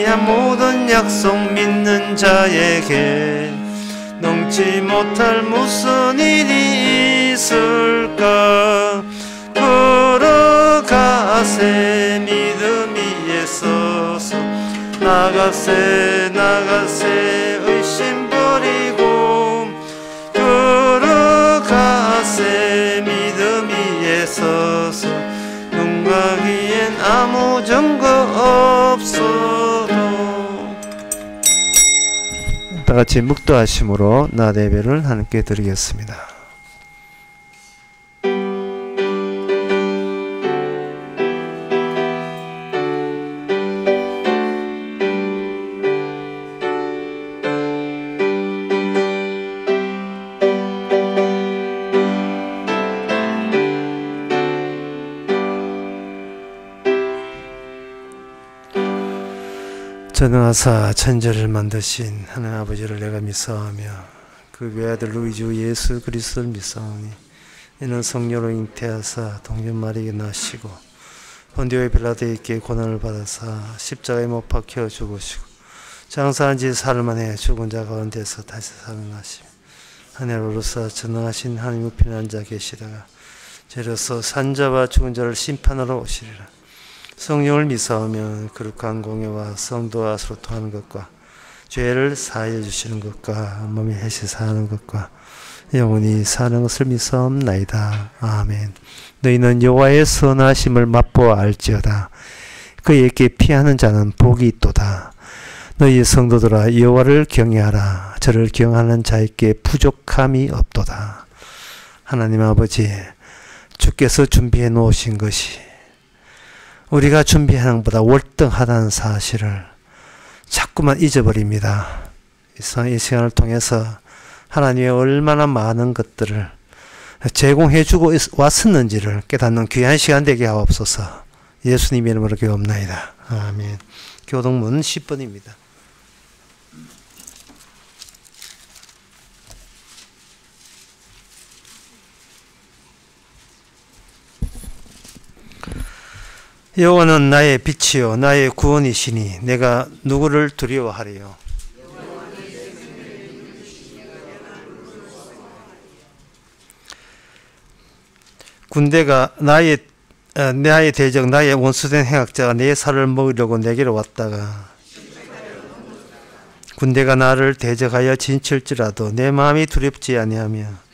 아니한 모든 약속 믿는 자에게 넘지 못할 무슨 일이 있을까. 걸어가세 믿음 위에 서서 나가세 의심 버리고 걸어가세 믿음 위에 서서 눈 가기엔 아무 증거 없어도. 다같이 묵도하심으로 나 예배를 함께 드리겠습니다. 전능하사 천지를 만드신 하나님 아버지를 내가 믿사오며 그 외아들 우리 주 예수 그리스도를 믿사오니 이는 성령으로 잉태하사 동전 마리아에게 나시고 본디오 빌라도에게 고난을 받아사 십자가에 못 박혀 죽으시고 장사한 지 사흘 만에 죽은 자 가운데서 다시 살아나시며 하늘로서 전능하신 하나님 우편에 앉아 계시다가 저로서 산자와 죽은 자를 심판하러 오시리라. 성령을 믿사오며 거룩한 공예와 성도와 소통하는 것과 죄를 사하여 주시는 것과 몸이 해시 사하는 것과 영원히 사는 것을 믿사옵나이다. 아멘. 너희는 여호와의 선하심을 맛보아 알지어다. 그에게 피하는 자는 복이 있도다. 너희 성도들아 여호와를 경외하라. 저를 경하는 자에게 부족함이 없도다. 하나님 아버지, 주께서 준비해 놓으신 것이 우리가 준비하는 것보다 월등하다는 사실을 자꾸만 잊어버립니다. 이 시간을 통해서 하나님이 얼마나 많은 것들을 제공해주고 왔었는지를 깨닫는 귀한 시간 되게 하옵소서. 예수님 이름으로 기도합나이다. 아멘. 교동문 10번입니다. 여호와는 나의 빛이요 나의 구원이시니 내가 누구를 두려워하리요. 군대가 나의 대적 나의 원수된 행악자가 내 살을 먹으려고 내게로 왔다가 군대가 나를 대적하여 진칠지라도 내 마음이 두렵지 아니하며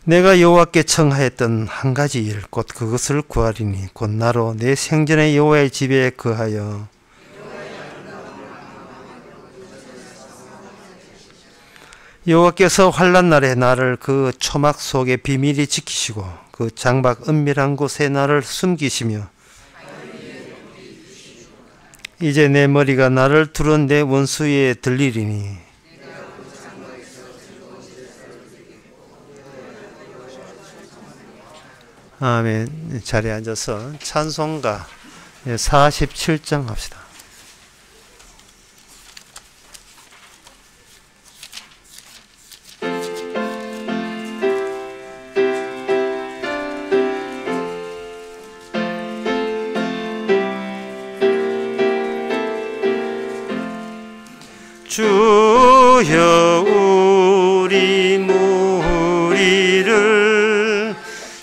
내가 여호와께 청하였던 한 가지 일 곧 그것을 구하리니 곧 나로 내 생전에 여호와의 집에 거하여 여호와께서 환난 날에 나를 그 초막 속에 비밀히 지키시고 그 장막 은밀한 곳에 나를 숨기시며 이제 내 머리가 나를 두른 내 원수에 들리리니 아멘. 자리에 앉아서 찬송가 47장 합시다. 주여 우리 무리를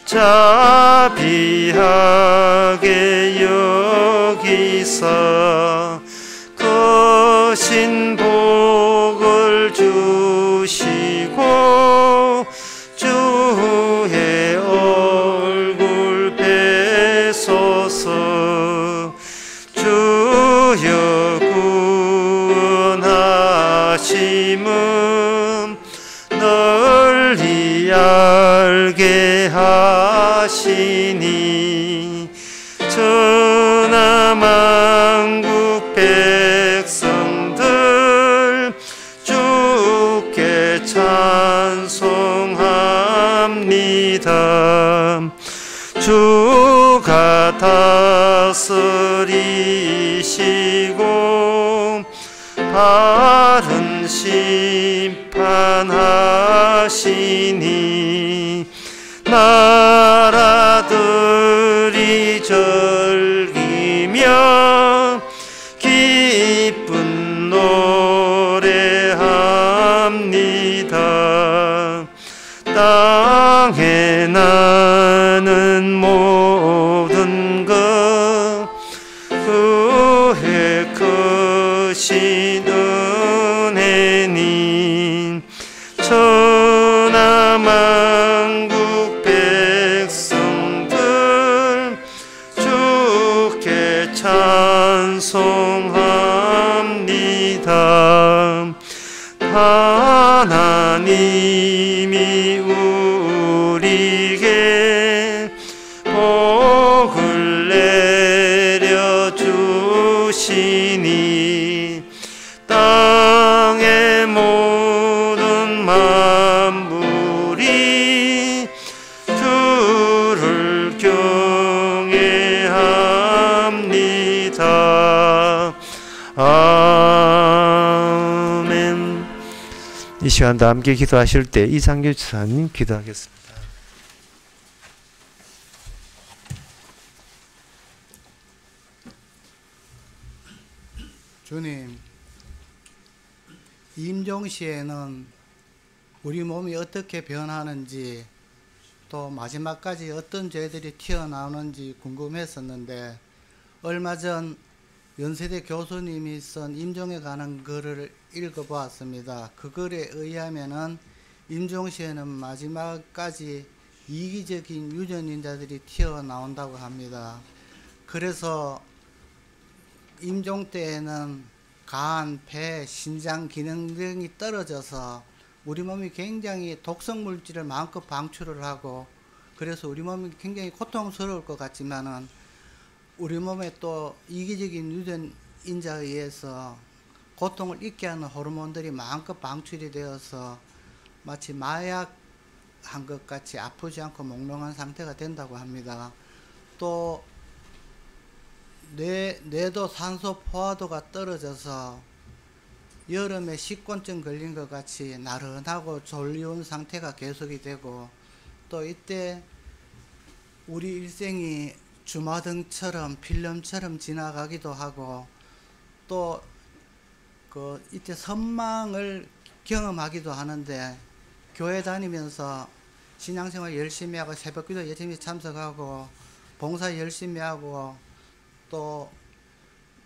자비하게 여기사 거신 복을 주시고 주의 얼굴 뵈소서. 주여 구원하심은 널리 알게 하시니 천하만국 백성들 주께 찬송합니다. 주가 다스리시고 바른 심판하시니 나라들이 시간도 함께 기도하실 때 이상규 지사님 기도하겠습니다. 주님, 임종시에는 우리 몸이 어떻게 변하는지 또 마지막까지 어떤 죄들이 튀어나오는지 궁금했었는데 얼마 전 연세대 교수님이 쓴 임종에 관한 글을 읽어보았습니다. 그 글에 의하면은 임종시에는 마지막까지 이기적인 유전인자들이 튀어나온다고 합니다. 그래서 임종 때에는 간, 폐, 신장 기능 등이 떨어져서 우리 몸이 굉장히 독성 물질을 마음껏 방출을 하고 그래서 우리 몸이 굉장히 고통스러울 것 같지만은 우리 몸에 또 이기적인 유전인자에 의해서 고통을 잊게 하는 호르몬들이 마음껏 방출이 되어서 마치 마약한 것 같이 아프지 않고 몽롱한 상태가 된다고 합니다. 또 뇌도 산소 포화도가 떨어져서 여름에 식곤증 걸린 것 같이 나른하고 졸려온 상태가 계속이 되고 또 이때 우리 일생이 주마등처럼 필름처럼 지나가기도 하고 또 이때 선망을 경험하기도 하는데 교회 다니면서 신앙생활 열심히 하고 새벽기도 열심히 참석하고 봉사 열심히 하고 또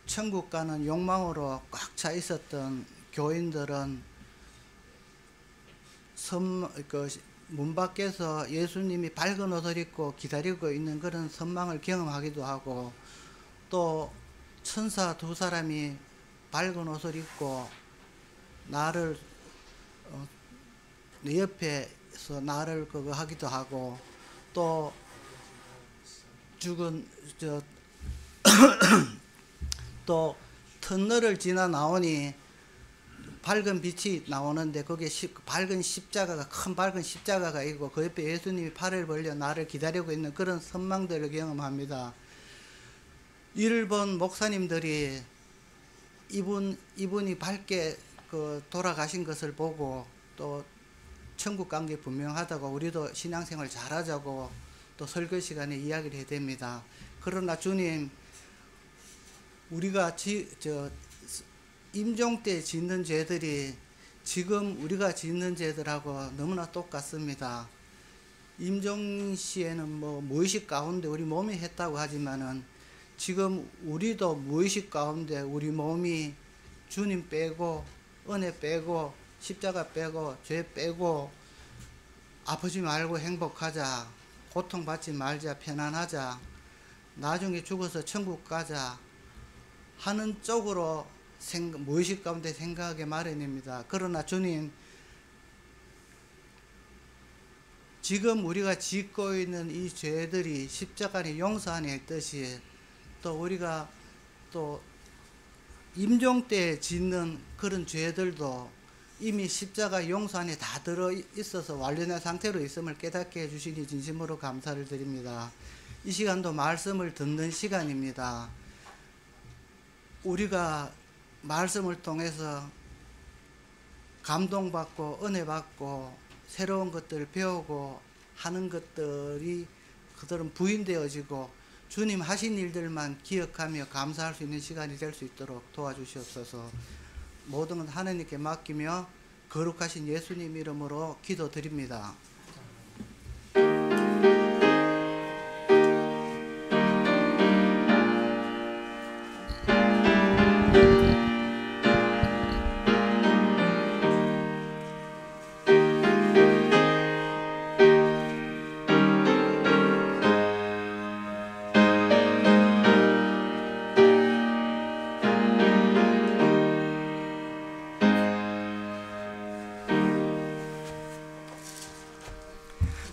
천국 가는 욕망으로 꽉 차 있었던 교인들은 문 밖에서 예수님이 밝은 옷을 입고 기다리고 있는 그런 선망을 경험하기도 하고 또 천사 두 사람이 밝은 옷을 입고 나를 내 옆에서 나를 그거 하기도 하고 또 죽은 또 터널을 지나 나오니 밝은 빛이 나오는데 거기에 밝은 십자가가 큰 밝은 십자가가 있고 그 옆에 예수님이 팔을 벌려 나를 기다리고 있는 그런 선망들을 경험합니다. 이를 본 목사님들이 이분이 밝게 돌아가신 것을 보고 또 천국 간 게 분명하다고 우리도 신앙생활 잘하자고 또 설교 시간에 이야기를 해야 됩니다. 그러나 주님, 우리가 임종 때 짓는 죄들이 지금 우리가 짓는 죄들하고 너무나 똑같습니다. 임종 시에는 무의식 가운데 우리 몸이 했다고 하지만은 지금 우리도 무의식 가운데 우리 몸이 주님 빼고 은혜 빼고 십자가 빼고 죄 빼고 아프지 말고 행복하자, 고통받지 말자, 편안하자, 나중에 죽어서 천국 가자 하는 쪽으로 무의식 가운데 생각하기 마련입니다. 그러나 주님, 지금 우리가 짓고 있는 이 죄들이 십자가 안에 용서 안에 있듯이 또 우리가 또 임종 때 짓는 그런 죄들도 이미 십자가 용서 안에 다 들어 있어서 완료된 상태로 있음을 깨닫게 해주시니 진심으로 감사를 드립니다. 이 시간도 말씀을 듣는 시간입니다. 우리가 말씀을 통해서 감동받고 은혜받고 새로운 것들을 배우고 하는 것들이 그들은 부인되어지고 주님 하신 일들만 기억하며 감사할 수 있는 시간이 될 수 있도록 도와주시옵소서. 모든 건 하나님께 맡기며 거룩하신 예수님 이름으로 기도드립니다.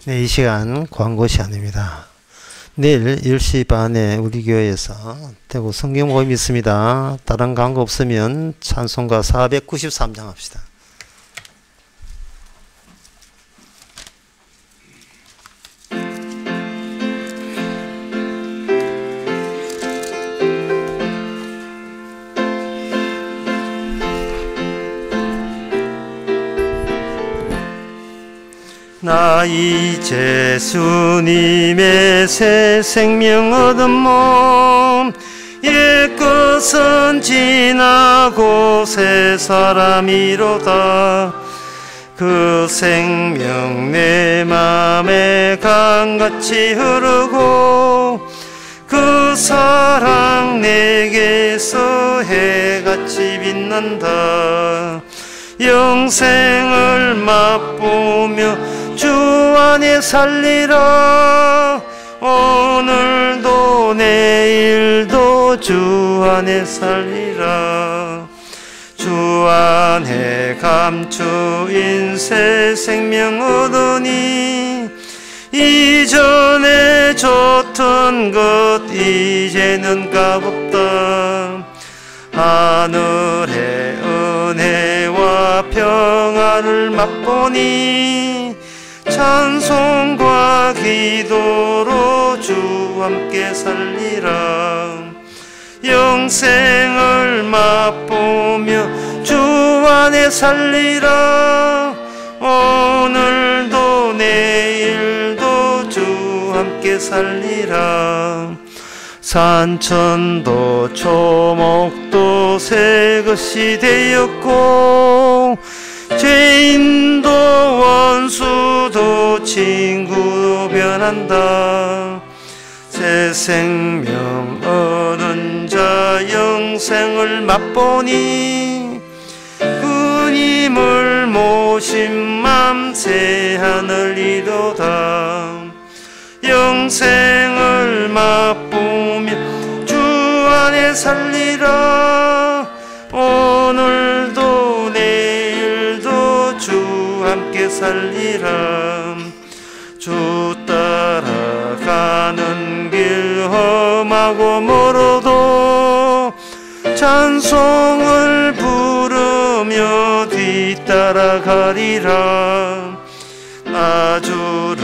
네, 이 시간 광고 시간입니다. 내일 10시 반에 우리 교회에서 대구 성경 모임이 있습니다. 다른 광고 없으면 찬송가 493장 합시다. 나 이제 주님의 새 생명 얻은 몸, 옛것은 지나고 새 사람이로다. 그 생명 내 맘에 강같이 흐르고 그 사랑 내게서 해같이 빛난다. 영생을 맛보며 주 안에 살리라. 오늘도 내일도 주 안에 살리라. 주 안에 감추인 새 생명 얻으니 이전에 줬던 것 이제는 값없다. 하늘의 은혜와 평화를 맛보니 찬송과 기도로 주 함께 살리라. 영생을 맛보며 주 안에 살리라. 오늘도 내일도 주 함께 살리라. 산천도 초목도 새 것이 되었고 죄인도 원수도 친구로 변한다. 새 생명 얻은 자 영생을 맛보니 그님을 모신 맘 새 하늘이로다. 영생을 맛보며 주 안에 살리라. 오늘도 내일도 주 함께 살리라. 주 따라가는 길 험하고 멀어도 찬송을 부르며 뒤따라가리라. 나 주를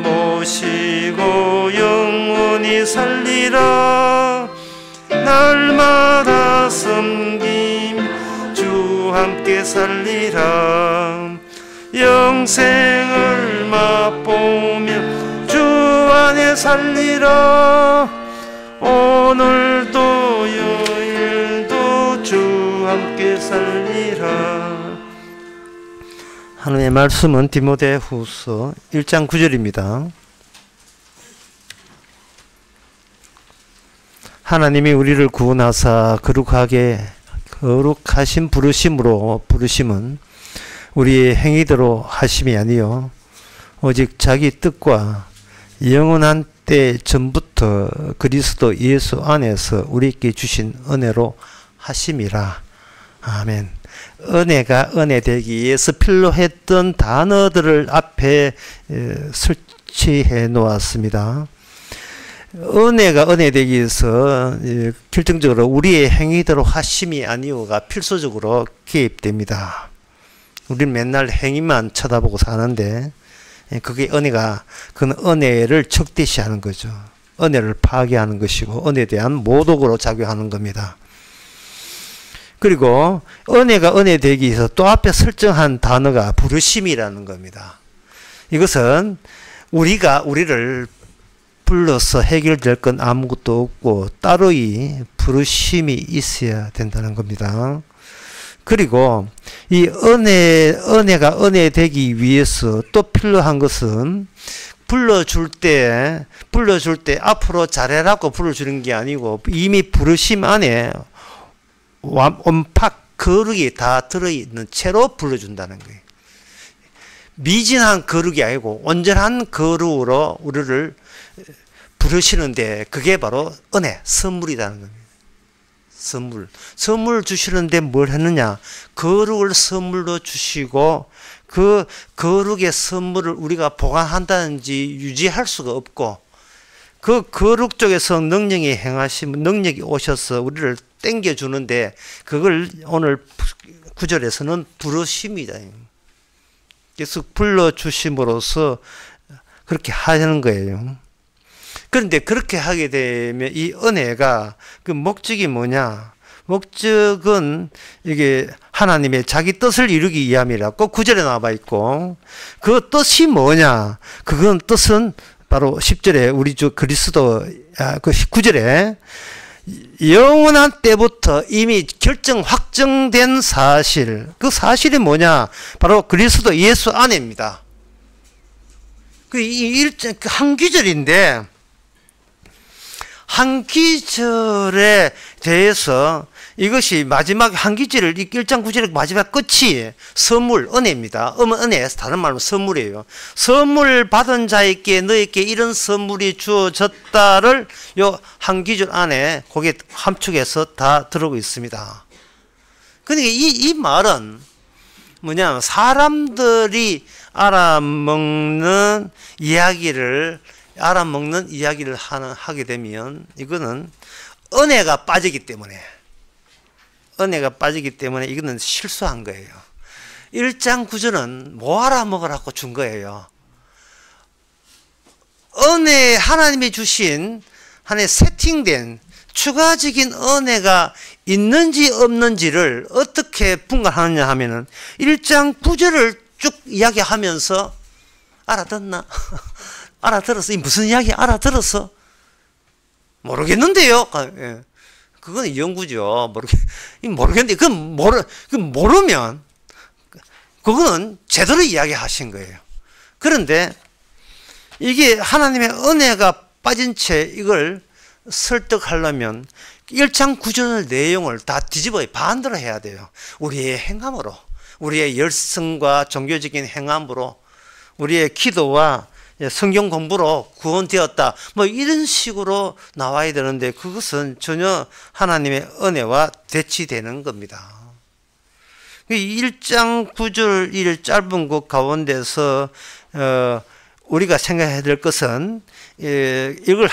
모시고 영원히 살리라. 날마다 섬김 주 함께 살리라. 영생을 맛보며 주 안에 살리라. 오늘도 여일도 주 함께 살리라. 하나님의 말씀은 디모데후서 1장 9절입니다. 하나님이 우리를 구원하사 거룩하신 부르심은 우리의 행위대로 하심이 아니요 오직 자기 뜻과 영원한 때 전부터 그리스도 예수 안에서 우리에게 주신 은혜로 하심이라. 아멘. 은혜가 은혜 되기 위해서 필요했던 단어들을 앞에 설치해 놓았습니다. 은혜가 은혜 되기 위해서 결정적으로 우리의 행위대로 하심이 아니오가 필수적으로 개입됩니다. 우리는 맨날 행위만 쳐다보고 사는데 그게 그건 은혜를 적대시하는 거죠. 은혜를 파괴하는 것이고 은혜에 대한 모독으로 작용하는 겁니다. 그리고 은혜가 은혜 되기 위해서 또 앞에 설정한 단어가 부르심이라는 겁니다. 이것은 우리를 불러서 해결될 건 아무것도 없고 따로이 부르심이 있어야 된다는 겁니다. 그리고 이 은혜가 은혜 되기 위해서 또 필요한 것은 불러줄 때 앞으로 잘해라고 불러주는 게 아니고 이미 부르심 안에 원팍 거룩이 다 들어있는 채로 불러준다는 거예요. 미진한 거룩이 아니고 온전한 거룩으로 우리를 부르시는데 그게 바로 은혜, 선물이라는 겁니다. 선물 주시는데 뭘 했느냐? 거룩을 선물로 주시고 그 거룩의 선물을 우리가 보관한다든지 유지할 수가 없고 그 거룩 쪽에서 능력이 오셔서 우리를 땡겨주는데 그걸 오늘 9절에서는 부르심이다. 그래서 불러주심으로써 그렇게 하는 거예요. 그런데 그렇게 하게 되면 이 은혜가 그 목적이 뭐냐? 목적은 이게 하나님의 자기 뜻을 이루기 위함이라 꼭 9절에 나와 있고, 그 뜻이 뭐냐? 그건 뜻은 바로 10절에 우리 주 그리스도, 그 9절에 영원한 때부터 이미 결정 확정된 사실, 그 사실이 뭐냐? 바로 그리스도 예수 안에입니다. 한 귀절인데, 한 귀절에 대해서 이것이 마지막 한 귀절을 1장 9절의 마지막 끝이 선물, 은혜입니다. 은혜에서 다른 말로 선물이에요. 선물 받은 자에게 너에게 이런 선물이 주어졌다를 요 한 귀절 안에 거기에 함축해서 다 들어오고 있습니다. 그러니까 이 말은 뭐냐면 사람들이 알아먹는 이야기를 하게 되면 이거는 은혜가 빠지기 때문에 이거는 실수한 거예요. 1장 9절은 뭐 알아먹으라고 준 거예요. 은혜, 하나님이 주신 하나의 세팅된 추가적인 은혜가 있는지 없는지를 어떻게 분간하느냐 하면은 1장 9절을 쭉 이야기하면서 알아듣나? 알아들었어? 이 무슨 이야기 알아들었어? 모르겠는데요. 예. 그건 연구죠. 모르겠는데, 모르면, 그거는 제대로 이야기하신 거예요. 그런데, 이게 하나님의 은혜가 빠진 채 이걸 설득하려면 1장 9절 내용을 다 뒤집어 반대로 해야 돼요. 우리의 행함으로, 우리의 열성과 종교적인 행함으로, 우리의 기도와 성경 공부로 구원되었다. 뭐 이런 식으로 나와야 되는데 그것은 전혀 하나님의 은혜와 대치되는 겁니다. 1장 9절 이 짧은 것 가운데서 우리가 생각해야 될 것은 이걸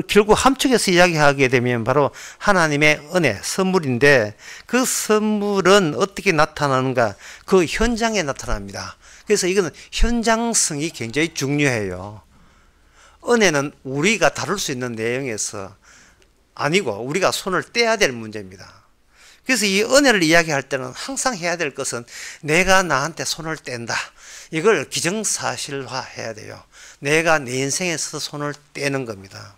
결국 함축해서 이야기하게 되면 바로 하나님의 은혜, 선물인데 그 선물은 어떻게 나타나는가? 그 현장에 나타납니다. 그래서 이거는 현장성이 굉장히 중요해요. 은혜는 우리가 다룰 수 있는 내용에서 아니고 우리가 손을 떼야 될 문제입니다. 그래서 이 은혜를 이야기할 때는 항상 해야 될 것은 내가 나한테 손을 뗀다. 이걸 기정사실화 해야 돼요. 내가 내 인생에 있어서 손을 떼는 겁니다.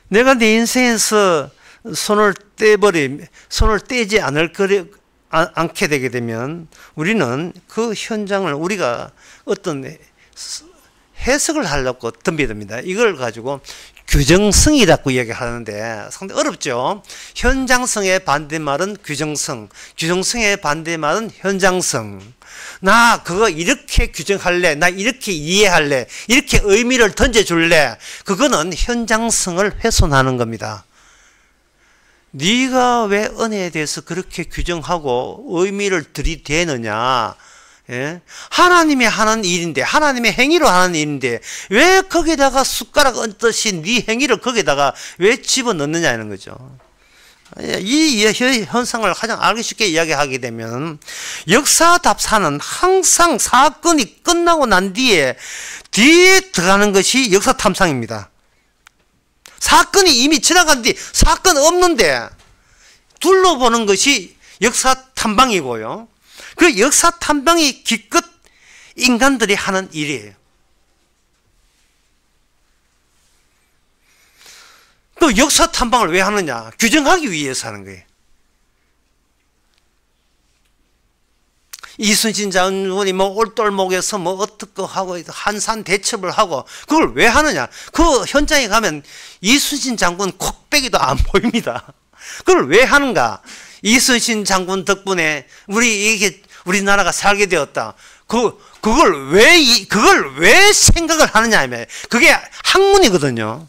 내가 내 인생에서 손을 떼지 않게 되게 되면 우리는 그 현장을 우리가 어떤 해석을 하려고 덤비듭니다. 이걸 가지고 규정성이라고 이야기하는데 상당히 어렵죠. 현장성의 반대말은 규정성, 규정성의 반대말은 현장성. 나 그거 이렇게 규정할래, 나 이렇게 이해할래, 이렇게 의미를 던져줄래. 그거는 현장성을 훼손하는 겁니다. 네가 왜 은혜에 대해서 그렇게 규정하고 의미를 들이대느냐? 예? 하나님이 하는 일인데, 하나님의 행위로 하는 일인데 왜 거기다가 숟가락 얹듯이 네 행위를 거기다가 왜 집어넣느냐는 거죠. 이 현상을 가장 알기 쉽게 이야기하게 되면 역사답사는 항상 사건이 끝나고 난 뒤에 들어가는 것이 역사탐상입니다. 사건이 이미 지나간 뒤 사건 없는데 둘러보는 것이 역사탐방이고요. 그 역사탐방이 기껏 인간들이 하는 일이에요. 또 역사탐방을 왜 하느냐? 규정하기 위해서 하는 거예요. 이순신 장군이 뭐 올돌목에서 뭐 어떻게 하고 한산 대첩을 하고 그걸 왜 하느냐? 그 현장에 가면 이순신 장군 콕배기도 안 보입니다. 그걸 왜 하는가? 이순신 장군 덕분에 우리나라가 살게 되었다. 그걸 왜 생각을 하느냐 하면 그게 학문이거든요.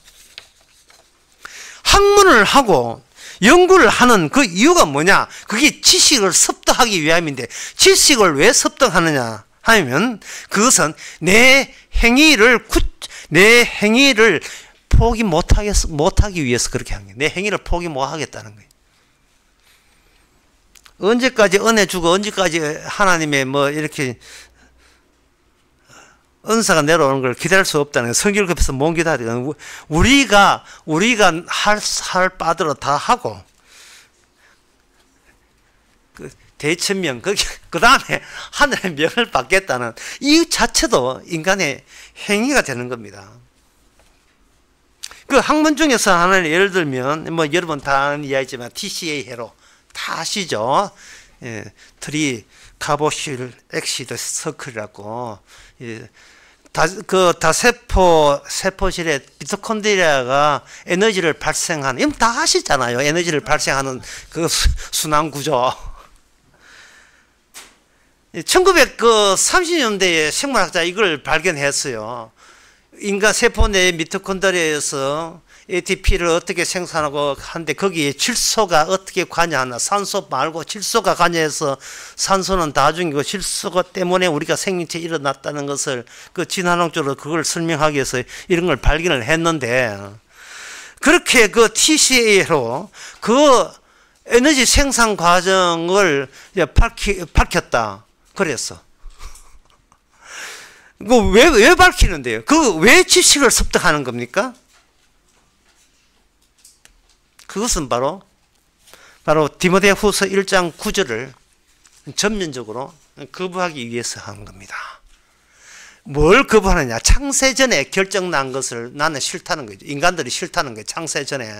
학문을 하고 연구를 하는 그 이유가 뭐냐? 그게 지식을 습득하기 위함인데 지식을 왜 습득하느냐 하면 그것은 내 행위를 포기 못하기 위해서 그렇게 하는 거예요. 내 행위를 포기 못하겠다는 거예요. 언제까지 은혜 주고 언제까지 하나님의 뭐 이렇게 은사가 내려오는 걸 기다릴 수 없다는 거예요. 성결 급해서 못 기다리는 우리가 할 바대로 다 하고 그 대천명 그 다음에 하늘의 명을 받겠다는 이 자체도 인간의 행위가 되는 겁니다. 그 학문 중에서 하나를 예를 들면 뭐 여러분 다 아는 이야기지만 TCA 해로 다 아시죠? 예, 트리 카보실 엑시드 서클이라고 세포실에 미토콘드리아가 에너지를 발생하는, 이건 다 아시잖아요. 에너지를 발생하는 그 순환 구조. 1930년대에 생물학자 이걸 발견했어요. 인간 세포 내 미토콘드리아에서 ATP를 어떻게 생산하고 하는데 거기에 질소가 어떻게 관여하나, 산소 말고 질소가 관여해서 산소는 다중이고 질소 때문에 우리가 생명체 일어났다는 것을 그 진화론적으로 그걸 설명하기 위해서 이런 걸 발견을 했는데, 그렇게 그 TCA로 그 에너지 생산 과정을 밝혔다 그랬어. 왜 밝히는데요? 왜 지식을 습득하는 겁니까? 그것은 바로 디모데후서 1장 9절을 전면적으로 거부하기 위해서 한 겁니다. 뭘 거부하느냐? 창세전에 결정난 것을 나는 싫다는 거죠. 인간들이 싫다는 거예요. 창세전에.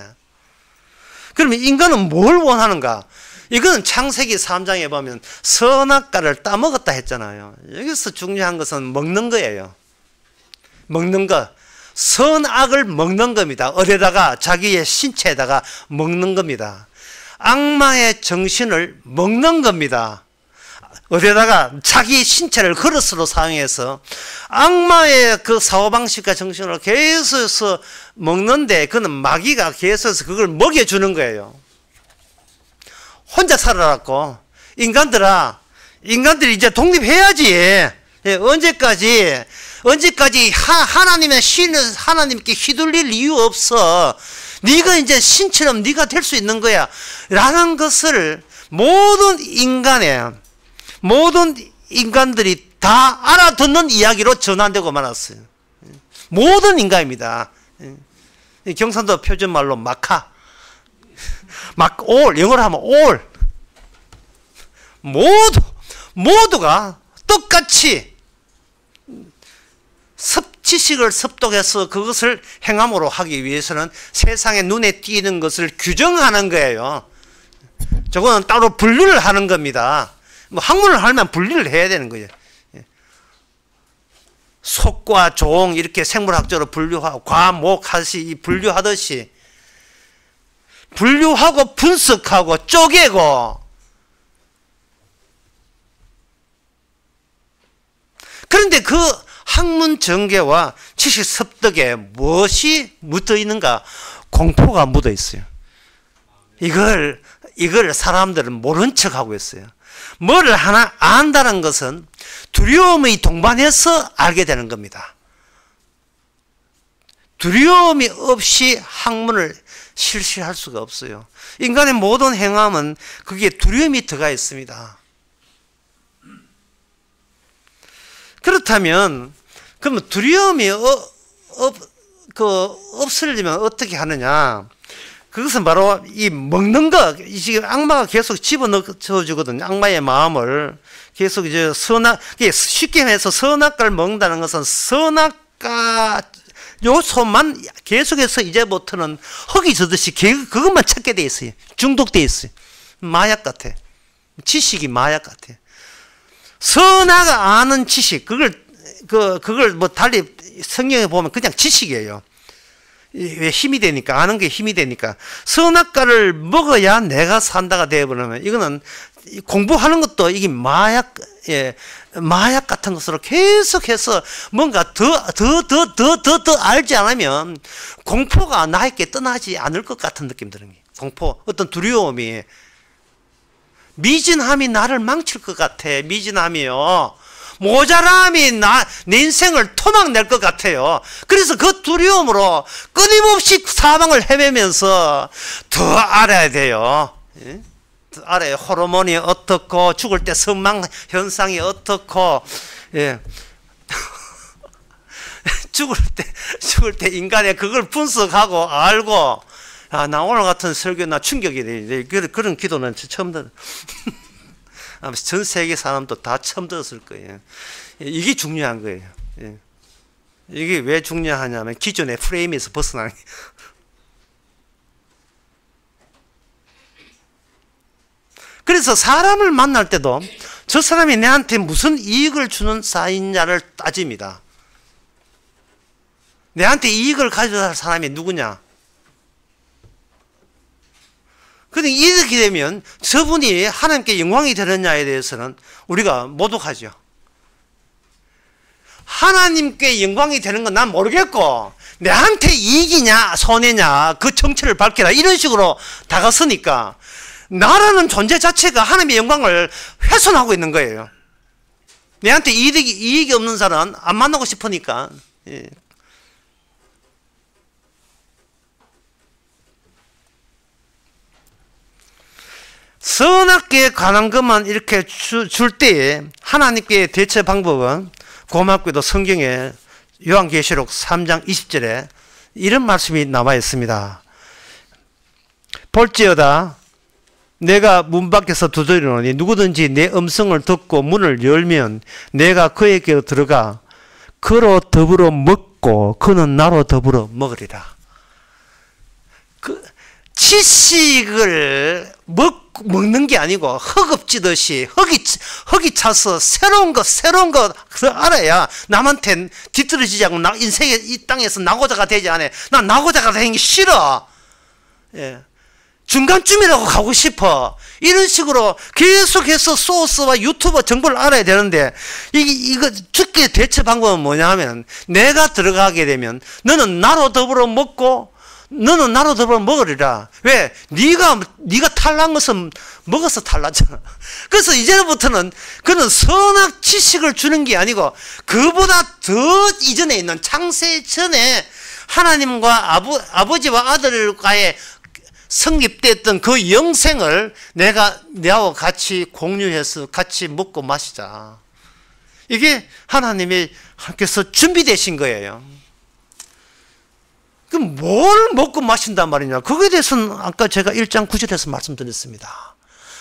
그러면 인간은 뭘 원하는가? 이거는 창세기 3장에 보면 선악과를 따먹었다 했잖아요. 여기서 중요한 것은 먹는 거예요. 먹는 것. 선악을 먹는 겁니다. 어디다가? 자기의 신체에다가 먹는 겁니다. 악마의 정신을 먹는 겁니다. 어디다가? 자기 신체를 그릇으로 사용해서 악마의 그 사고방식과 정신을 계속해서 먹는데, 그는 마귀가 계속해서 그걸 먹여주는 거예요. 혼자 살아라고. 인간들이 이제 독립해야지. 언제까지 하나님의 신을 하나님께 휘둘릴 이유 없어. 네가 이제 신처럼 네가 될 수 있는 거야 라는 것을 모든 인간들이 다 알아듣는 이야기로 전환되고 말았어요. 모든 인간입니다. 경상도 표준말로 올, 영어로 하면 올. 모두가 똑같이 지식을 습득해서 그것을 행함으로 하기 위해서는 세상에 눈에 띄는 것을 규정하는 거예요. 저거는 따로 분류를 하는 겁니다. 뭐 학문을 하면 분류를 해야 되는 거예요. 속과 종 이렇게 생물학적으로 분류하고 과목하듯이 분류하듯이 분류하고 분석하고 쪼개고, 그런데 그 학문 전개와 지식 습득에 무엇이 묻어 있는가? 공포가 묻어 있어요. 이걸 사람들은 모른 척 하고 있어요. 뭐를 하나 안다는 것은 두려움이 동반해서 알게 되는 겁니다. 두려움이 없이 학문을 실시할 수가 없어요. 인간의 모든 행함은 거기에 두려움이 들어가 있습니다. 그렇다면 그러면 두려움이 없으려면 어떻게 하느냐? 그것은 바로 이 먹는 것. 지금 악마가 계속 집어넣어주거든요. 악마의 마음을 계속 이제 쉽게 해서 선악과를 먹는다는 것은 선악과 요소만 계속해서 이제부터는 흙이 젖듯이 그것만 찾게 돼 있어요. 중독돼 있어요. 마약 같아. 지식이 마약 같아. 선악을 아는 지식, 그걸 뭐 달리 성경에 보면 그냥 지식이에요. 왜 힘이 되니까, 아는 게 힘이 되니까. 선악과를 먹어야 내가 산다가 되어버리면, 이거는 공부하는 것도 이게 마약 같은 것으로 계속해서 뭔가 더 알지 않으면 공포가 나에게 떠나지 않을 것 같은 느낌 드는 게. 공포, 어떤 두려움이. 미진함이 나를 망칠 것 같아. 미진함이요. 모자람이 내 인생을 토막낼 것 같아요. 그래서 그 두려움으로 끊임없이 사방을 헤매면서 더 알아야 돼요. 더 알아요. 호르몬이 어떻고, 죽을 때 선망 현상이 어떻고, 예. 죽을 때 인간의 그걸 분석하고 알고, 아, 나 오늘 같은 설교 나 충격이 돼. 그런 기도는 처음 들어. 아마 전 세계 사람도 다 처음 들었을 거예요. 이게 중요한 거예요. 이게 왜 중요하냐면 기존의 프레임에서 벗어나는 거예요. 그래서 사람을 만날 때도 저 사람이 내한테 무슨 이익을 주는 사이냐를 따집니다. 내한테 이익을 가져다 할 사람이 누구냐? 그런데 이렇게 되면 저분이 하나님께 영광이 되느냐에 대해서는 우리가 모독하죠. 하나님께 영광이 되는 건 난 모르겠고 내한테 이익이냐 손해냐 그 정체를 밝혀라 이런 식으로 다가서니까 나라는 존재 자체가 하나님의 영광을 훼손하고 있는 거예요. 내한테 이익이 없는 사람은 안 만나고 싶으니까. 예. 선악계에 관한 것만 이렇게 줄 때에 하나님께 대처 방법은 고맙게도 성경에 요한계시록 3장 20절에 이런 말씀이 나와 있습니다. 볼지어다 내가 문 밖에서 두드리노니 누구든지 내 음성을 듣고 문을 열면 내가 그에게 들어가 그로 더불어 먹고 그는 나로 더불어 먹으리라. 그 지식을 먹는 게 아니고 허겁지듯이 흙이 차서 새로운 거 알아야 남한테 뒤떨어지지 않고 나 인생에 이 땅에서 낙오자가 되지 않아. 난 낙오자가 되는 게 싫어. 예. 중간쯤이라고 가고 싶어. 이런 식으로 계속해서 소스와 유튜버 정보를 알아야 되는데 이거 죽게 대처 방법은 뭐냐 하면 내가 들어가게 되면 너는 나로 더불어 먹고 너는 나로 더불어 먹으리라. 왜? 네가 탈난 것은 먹어서 탈났잖아. 그래서 이제부터는 그는 선악 지식을 주는 게 아니고 그보다 더 이전에 있는 창세 전에 하나님과 아버지와 아들과의 성립됐던 그 영생을 내하고 같이 공유해서 같이 먹고 마시자. 이게 하나님께서 준비되신 거예요. 그럼 뭘 먹고 마신단 말이냐? 거기에 대해서는 아까 제가 1장 9절에서 말씀드렸습니다.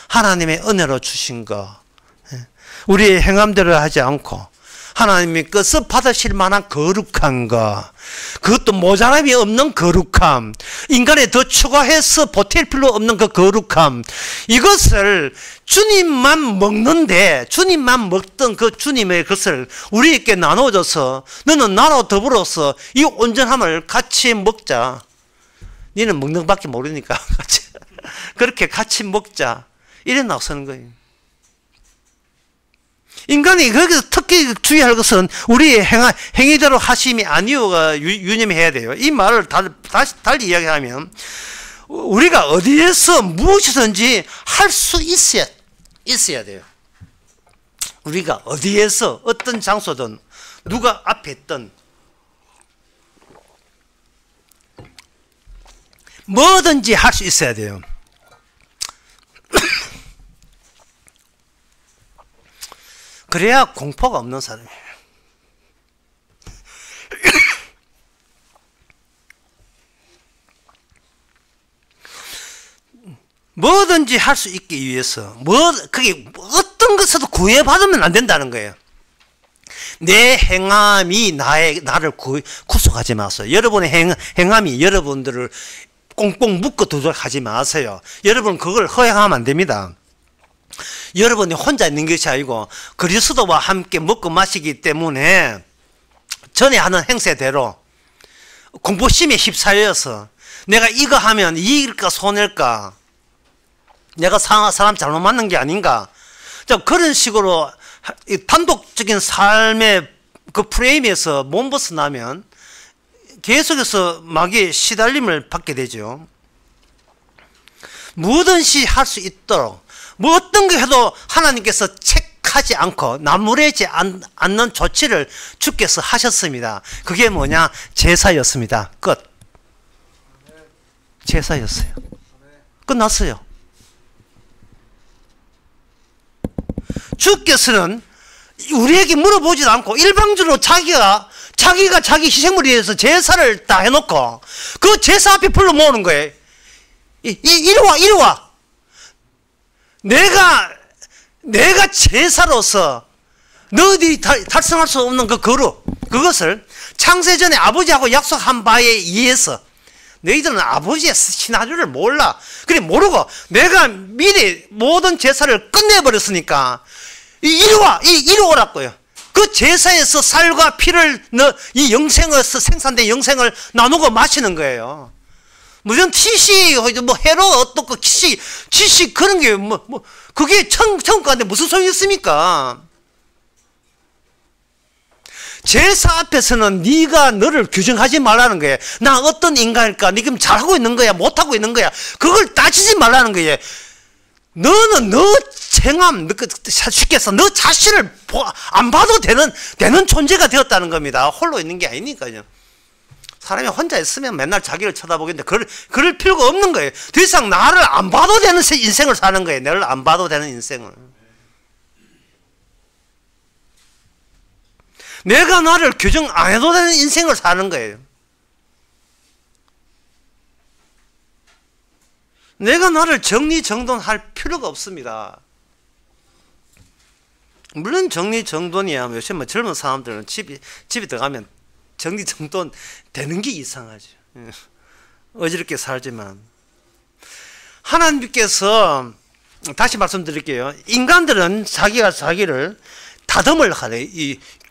하나님의 은혜로 주신 거, 우리의 행함대로 하지 않고 하나님께서 받으실 만한 거룩한 거, 그것도 모자람이 없는 거룩함, 인간에 더 추가해서 보탤 필요 없는 그 거룩함, 이것을 주님만 먹는데 주님만 먹던 그 주님의 것을 우리에게 나눠줘서 너는 나로 더불어서 이 온전함을 같이 먹자. 니는 먹는 밖에 모르니까 같이 그렇게 같이 먹자. 이래 나서는 거예요. 인간이 거기서 특히 주의할 것은 우리의 행위대로 하심이 아니오가 유념해야 돼요. 이 말을 달리 이야기하면 우리가 어디에서 무엇이든지 할 수 있어야 돼요. 우리가 어디에서 어떤 장소든 누가 앞에 있든 뭐든지 할 수 있어야 돼요. 그래야 공포가 없는 사람이에요. 뭐든지 할 수 있기 위해서 그게 어떤 것에도 구애받으면 안 된다는 거예요. 내 행함이 나를 구속하지 마세요. 여러분의 행함이 여러분들을 꽁꽁 묶어두도록 하지 마세요. 여러분 그걸 허용하면 안 됩니다. 여러분이 혼자 있는 것이 아니고 그리스도와 함께 먹고 마시기 때문에 전에 하는 행세대로 공포심에 휩싸여서 내가 이거 하면 이길까 손해일까, 내가 사람 잘못 만난 게 아닌가, 그런 식으로 단독적인 삶의 그 프레임에서 못 벗어나면 계속해서 마귀의 시달림을 받게 되죠. 뭐든지 할 수 있도록 뭐 어떤 거 해도 하나님께서 책하지 않고 나무래지 않는 조치를 주께서 하셨습니다. 그게 뭐냐? 제사였습니다. 끝. 제사였어요. 끝났어요. 주께서는 우리에게 물어보지도 않고 일방적으로 자기가 자기가 자기 희생물에 대해서 제사를 다 해놓고 그 제사 앞에 불러 모으는 거예요. 이리 와, 이리 와. 내가 제사로서 너희들이 달성할 수 없는 그 거룩, 그것을 창세전에 아버지하고 약속한 바에 의해서 너희들은 아버지의 시나리오를 몰라. 그래 모르고 내가 미리 모든 제사를 끝내버렸으니까 이리 와, 이리 오라고요. 그 제사에서 살과 피를 이 영생에서 생산된 영생을 나누고 마시는 거예요. 무슨 티시 뭐 해로 어떻고 지식 그런 게 그게 천국 가는데 무슨 소용이 있습니까? 제사 앞에서는 네가 너를 규정하지 말라는 거예요. 나 어떤 인간일까? 네 지금 잘하고 있는 거야? 못하고 있는 거야? 그걸 따지지 말라는 거예요. 너는 너 행함, 쉽게 해서 너 자신을 안 봐도 되는 존재가 되었다는 겁니다. 홀로 있는 게 아니니까요. 사람이 혼자 있으면 맨날 자기를 쳐다보겠는데 그럴 필요가 없는 거예요. 더 이상 나를 안 봐도 되는 인생을 사는 거예요. 나를 안 봐도 되는 인생을. 내가 나를 규정 안 해도 되는 인생을 사는 거예요. 내가 나를 정리정돈할 필요가 없습니다. 물론 정리정돈이야. 요새 뭐 젊은 사람들은 집에 들어가면 정리정돈 되는 게 이상하죠. 어지럽게 살지만 하나님께서 다시 말씀드릴게요. 인간들은 자기가 자기를 다듬으려고 하래요.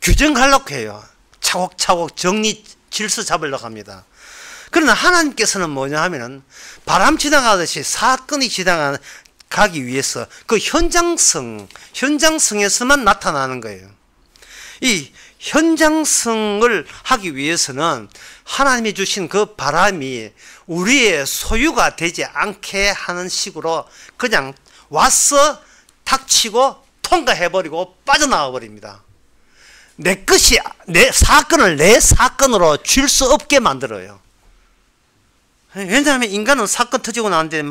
규정하려고 해요. 차곡차곡 정리 질서 잡으려고 합니다. 그러나 하나님께서는 뭐냐 하면은 바람 지나가듯이 사건이 지나가기 위해서 그 현장성에서만 나타나는 거예요. 이 현장성을 하기 위해서는 하나님이 주신 그 바람이 우리의 소유가 되지 않게 하는 식으로 그냥 와서 탁치고 통과해버리고 빠져나와 버립니다. 내 사건을 내 사건으로 줄 수 없게 만들어요. 왜냐하면 인간은 사건 터지고 나는데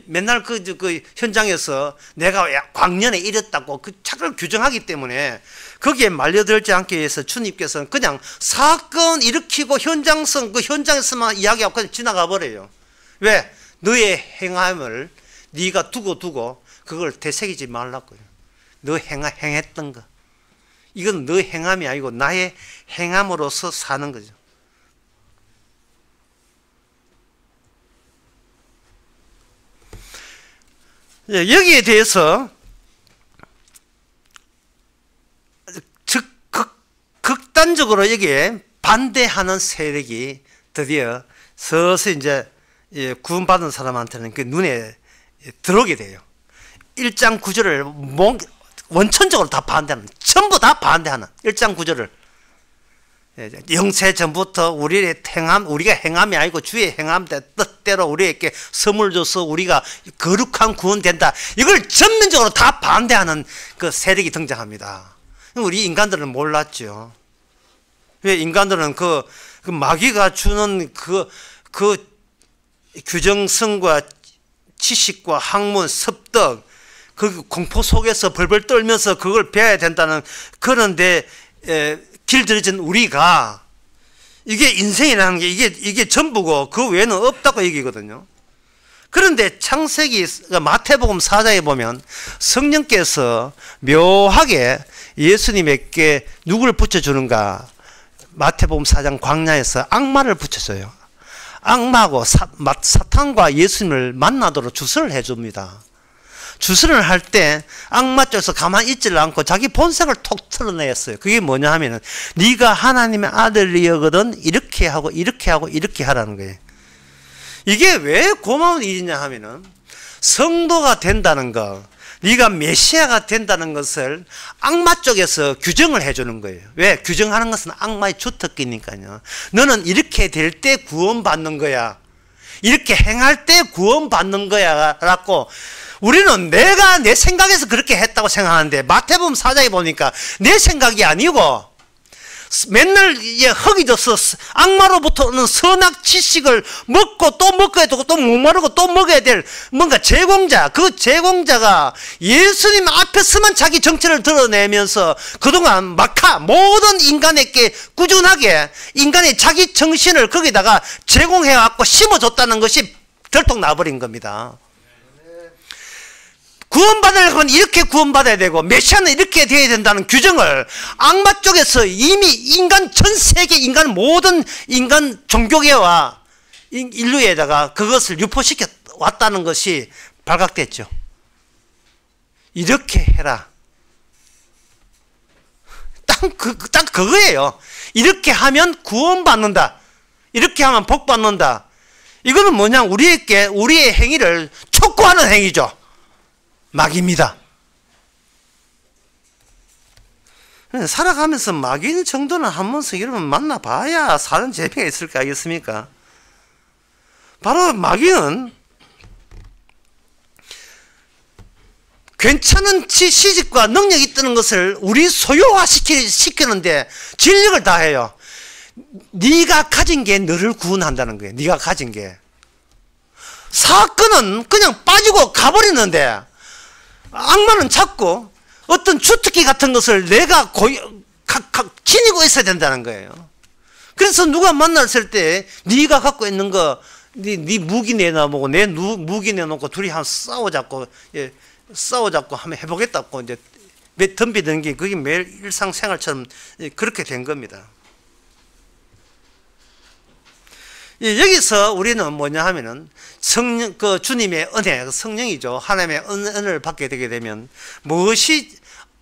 맨날 그 현장에서 내가 광년에 이랬다고 그 착을 규정하기 때문에 거기에 말려들지 않기 위해서 주님께서는 그냥 사건 일으키고 그 현장에서만 이야기하고 그냥 지나가 버려요. 왜? 너의 행함을 네가 두고 그걸 되새기지 말라고요. 너 행했던 거. 이건 너 행함이 아니고 나의 행함으로서 사는 거죠. 여기에 대해서 극단적으로 여기에 반대하는 세력이 드디어 서서히 이제 구원받은 사람한테는 그 눈에 들어오게 돼요. 1장 9절을 원천적으로 다 반대하는, 전부 다 반대하는 1장 9절을 영세 전부터 우리가 행함이 아니고 주의 행함 뜻대로 우리에게 선물 줘서 우리가 거룩한 구원된다. 이걸 전면적으로 다 반대하는 그 세력이 등장합니다. 우리 인간들은 몰랐죠. 왜? 인간들은 그 마귀가 주는 그 규정성과 지식과 학문, 습득, 그 공포 속에서 벌벌 떨면서 그걸 배워야 된다는 그런데 길들여진 우리가 이게 인생이라는 게 이게 전부고 그 외에는 없다고 얘기거든요. 그런데 창세기 마태복음 4장에 보면 성령께서 묘하게 예수님에게 누구를 붙여주는가? 마태복음 4장 광야에서 악마를 붙여줘요. 악마하고 사탄과 예수님을 만나도록 주선을 해줍니다. 주선을 할 때 악마 쪽에서 가만히 있지를 않고 자기 본색을 톡 털어냈어요. 그게 뭐냐 하면은 네가 하나님의 아들이거든 이렇게 하고 이렇게 하고 이렇게 하라는 거예요. 이게 왜 고마운 일이냐 하면은 성도가 된다는 거, 네가 메시아가 된다는 것을 악마 쪽에서 규정을 해주는 거예요. 왜? 규정하는 것은 악마의 주특기니까요. 너는 이렇게 될 때 구원받는 거야. 이렇게 행할 때 구원받는 거야 라고 우리는 내가 내 생각에서 그렇게 했다고 생각하는데 마태복음 4장에 보니까 내 생각이 아니고 맨날 흙이 져서 악마로부터 오는 선악 지식을 먹고 또 먹어야 되고 또 목마르고 또 먹어야 될 뭔가 제공자, 그 제공자가 예수님 앞에서만 자기 정체를 드러내면서 그동안 모든 인간에게 꾸준하게 인간의 자기 정신을 거기다가 제공해갖고 심어줬다는 것이 들통나버린 겁니다. 구원받으려면 이렇게 구원받아야 되고 메시아는 이렇게 되어야 된다는 규정을 악마 쪽에서 이미 인간 전 세계 인간 모든 인간 종교계와 인류에다가 그것을 유포시켜 왔다는 것이 발각됐죠. 이렇게 해라. 딱 그거예요. 이렇게 하면 구원받는다. 이렇게 하면 복받는다. 이거는 뭐냐? 우리의 행위를 촉구하는 행위죠. 마귀입니다. 살아가면서 마귀 정도는 한 번씩 여러분 만나봐야 사는 재미가 있을 거 아니겠습니까? 바로 마귀는 괜찮은 시집과 능력이 있다는 것을 우리 소유화시키는데 진력을 다해요. 네가 가진 게 너를 구원한다는 거예요. 네가 가진 게. 사건은 그냥 빠지고 가버리는데 악마는 자꾸 어떤 주특기 같은 것을 내가 지니고 있어야 된다는 거예요. 그래서 누가 만났을 때 네가 갖고 있는 거, 네 무기 내놔보고 내 무기 내놓고 둘이 한번 싸워잡고 한번 해보겠다고 이제 덤비는 게 그게 매일 일상생활처럼 그렇게 된 겁니다. 여기서 우리는 뭐냐 하면은 성령, 주님의 은혜, 성령이죠. 하나님의 은혜를 받게 되게 되면 무엇이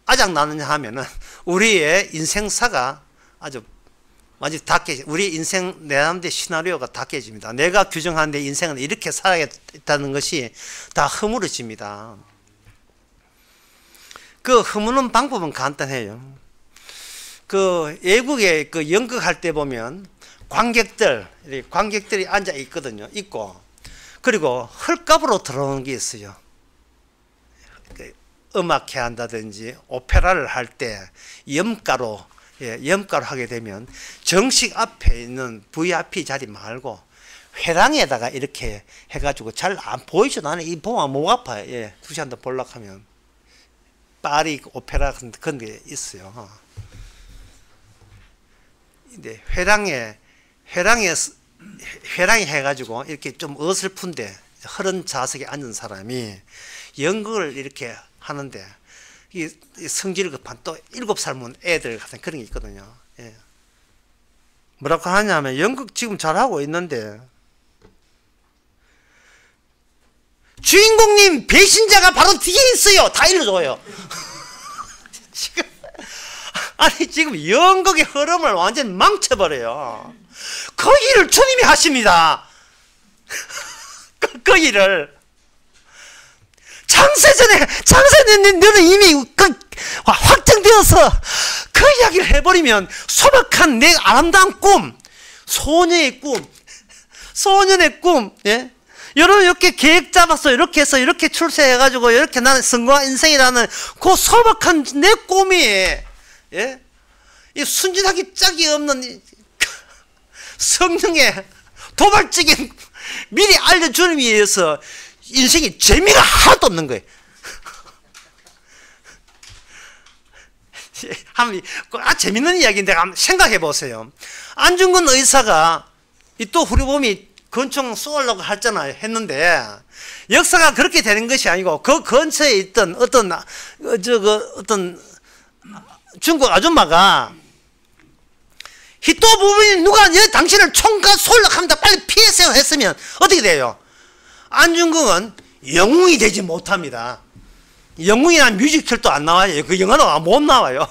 아작나느냐 하면은 우리의 인생사가 아주 우리 인생 내담대 시나리오가 다 깨집니다. 내가 규정한 내 인생은 이렇게 살아야겠다는 것이 다 허물어집니다. 그 허무는 방법은 간단해요. 외국에 연극할 때 보면 관객들이 앉아 있거든요. 있고, 그리고 헐값으로 들어오는 게 있어요. 음악회 한다든지 오페라를 할 때 염가로 하게 되면 정식 앞에 있는 VIP 자리 말고 회랑에다가 이렇게 해가지고 잘 안 보이죠. 나는 이 보면 목 아파요. 2시간 더 보려고 하면. 파리 오페라 그런 게 있어요. 근데 회랑에 해가지고 이렇게 좀 어설픈데 흐른 좌석에 앉은 사람이 연극을 이렇게 하는데 이 성질 급한 또 7살 먹은 애들 같은 그런 게 있거든요. 뭐라고 하냐면 연극 지금 잘하고 있는데 주인공님 배신자가 바로 뒤에 있어요. 다 일러줘요. 지금 연극의 흐름을 완전 망쳐버려요. 그 일을 주님이 하십니다. 그 일을. 장세전에 너는 이미 확정되어서 그 이야기를 해버리면 소박한 내 아름다운 꿈, 소년의 꿈, 이렇게 계획 잡아서 이렇게 해서 이렇게 출세해가지고 이렇게 나는 성공한 인생이라는 그 소박한 내 꿈이, 이 순진하기 짝이 없는 성령의 도발적인 미리 알려주는 위해서 인생에 재미가 하나도 없는 거예요. 재밌는 이야기인데 한번 생각해 보세요. 안중근 의사가 또 후리봄이 권총 쏘려고 했는데 역사가 그렇게 되는 것이 아니고 그 근처에 있던 어떤 중국 아줌마가 히토 부부인 누가 당신을 총과 쏠려고 합니다. 빨리 피하세요 했으면 어떻게 돼요? 안중근은 영웅이 되지 못합니다. 영웅이란 뮤지컬도 안 나와요. 그 영화도 못 나와요.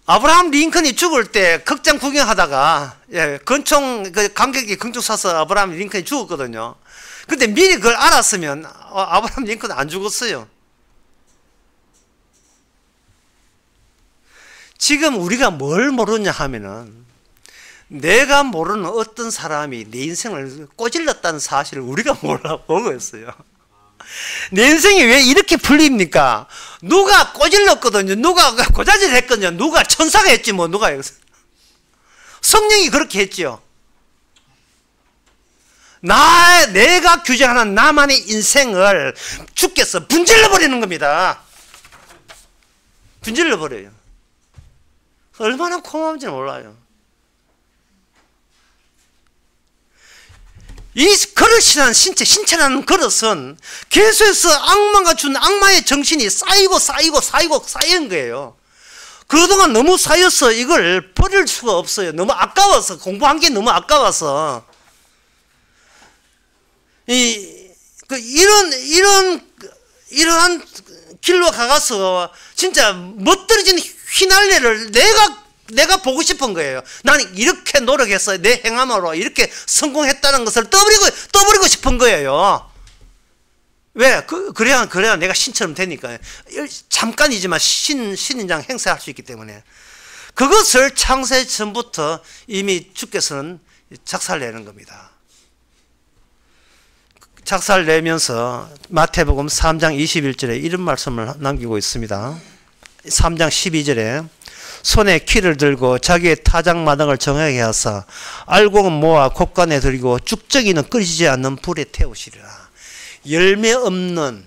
아브라함 링컨이 죽을 때 극장 구경하다가 권총 관객이 경총 쏴서 아브라함 링컨이 죽었거든요. 근데 미리 그걸 알았으면 아브라함 링컨은 안 죽었어요. 지금 우리가 뭘 모르냐 하면은 내가 모르는 어떤 사람이 내 인생을 꼬질렀다는 사실을 우리가 몰라보고 있어요. 내 인생이 왜 이렇게 풀립니까? 누가 꼬질렀거든요. 누가 고자질 했거든요. 누가 천사가 했지 뭐 누가 여기서. 성령이 그렇게 했지요. 내가 규정하는 나만의 인생을 주께서 분질러 버리는 겁니다. 분질러 버려요. 얼마나 고마운지 몰라요. 이 그릇이라는 신체라는 그릇은 계속해서 악마가 준 악마의 정신이 쌓인 거예요. 그동안 너무 쌓여서 이걸 버릴 수가 없어요. 너무 아까워서, 공부한 게 너무 아까워서. 이러한 길로 가서 진짜 멋들어진 휘날레를 내가 보고 싶은 거예요. 나는 이렇게 노력해서 내 행함으로 이렇게 성공했다는 것을 떠버리고 싶은 거예요. 왜? 그래야 내가 신처럼 되니까. 잠깐이지만 신인장 행사할 수 있기 때문에. 그것을 창세 전부터 이미 주께서는 작살내는 겁니다. 작살내면서 마태복음 3장 21절에 이런 말씀을 남기고 있습니다. 3장 12절에 손에 키를 들고 자기의 타작마당을 정하게 하사 알곡은 모아 곶간에 들이고 쭉정이는 끓이지 않는 불에 태우시리라. 열매 없는,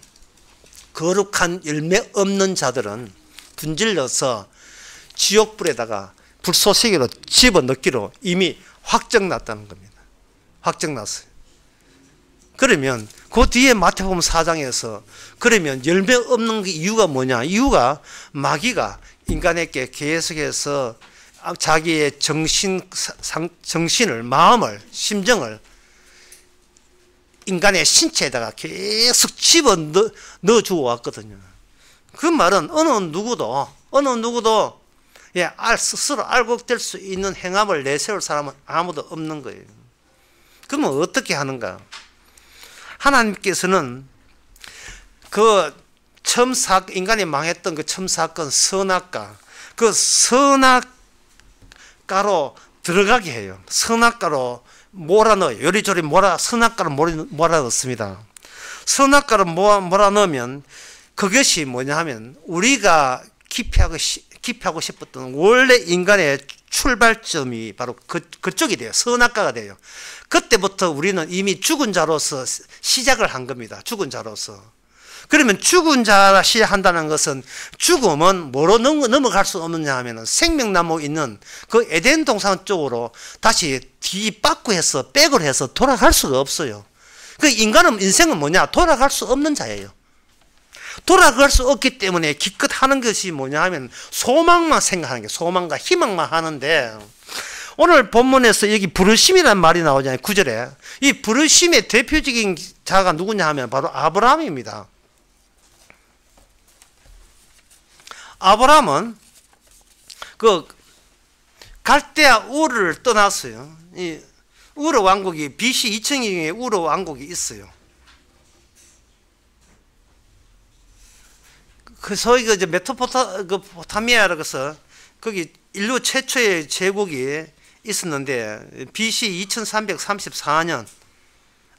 거룩한 열매 없는 자들은 분질러서 지옥불에다가 불쏘시개로 집어넣기로 이미 확정났다는 겁니다. 확정났어요. 그러면 그 뒤에 마태복음 4장에서 그러면 열매 없는 그 이유가 뭐냐? 이유가 마귀가 인간에게 계속해서 자기의 정신을, 마음을, 심정을 인간의 신체에다가 계속 집어 넣어주고 왔거든요. 그 말은 어느 누구도 스스로 알곡될 수 있는 행함을 내세울 사람은 아무도 없는 거예요. 그러면 어떻게 하는가? 하나님께서는 인간이 망했던 그 처음 사건 선악과, 그 선악과로 들어가게 해요. 선악과로 몰아넣어요. 요리조리 선악과로 몰아넣습니다. 선악과로 몰아넣으면 그것이 뭐냐 하면 우리가 기피하고 싶었던 원래 인간의 출발점이 바로 그쪽이 돼요. 선악과가 돼요. 그때부터 우리는 이미 죽은 자로서 시작을 한 겁니다. 죽은 자로서. 그러면 죽은 자라 시작한다는 것은 죽음은 뭐로 넘어갈 수 없느냐 하면 생명나무 있는 그 에덴 동산 쪽으로 다시 뒤바꾸해서 백을 해서 돌아갈 수가 없어요. 그 인생은 뭐냐? 돌아갈 수 없는 자예요. 돌아갈 수 없기 때문에 기껏 하는 것이 뭐냐 하면 소망만 생각하는 게, 소망과 희망만 하는데, 오늘 본문에서 여기 부르심이라는 말이 나오잖아요. 9절에. 이 부르심의 대표적인 자가 누구냐 하면 바로 아브라함입니다. 아브라함은 그 갈대아 우르를 떠났어요. 이 우르 왕국이 BC 2000년에 우르 왕국이 있어요. 그 소위 그 메소포타미아라고 해서 거기 인류 최초의 제국이 있었는데 BC 2334년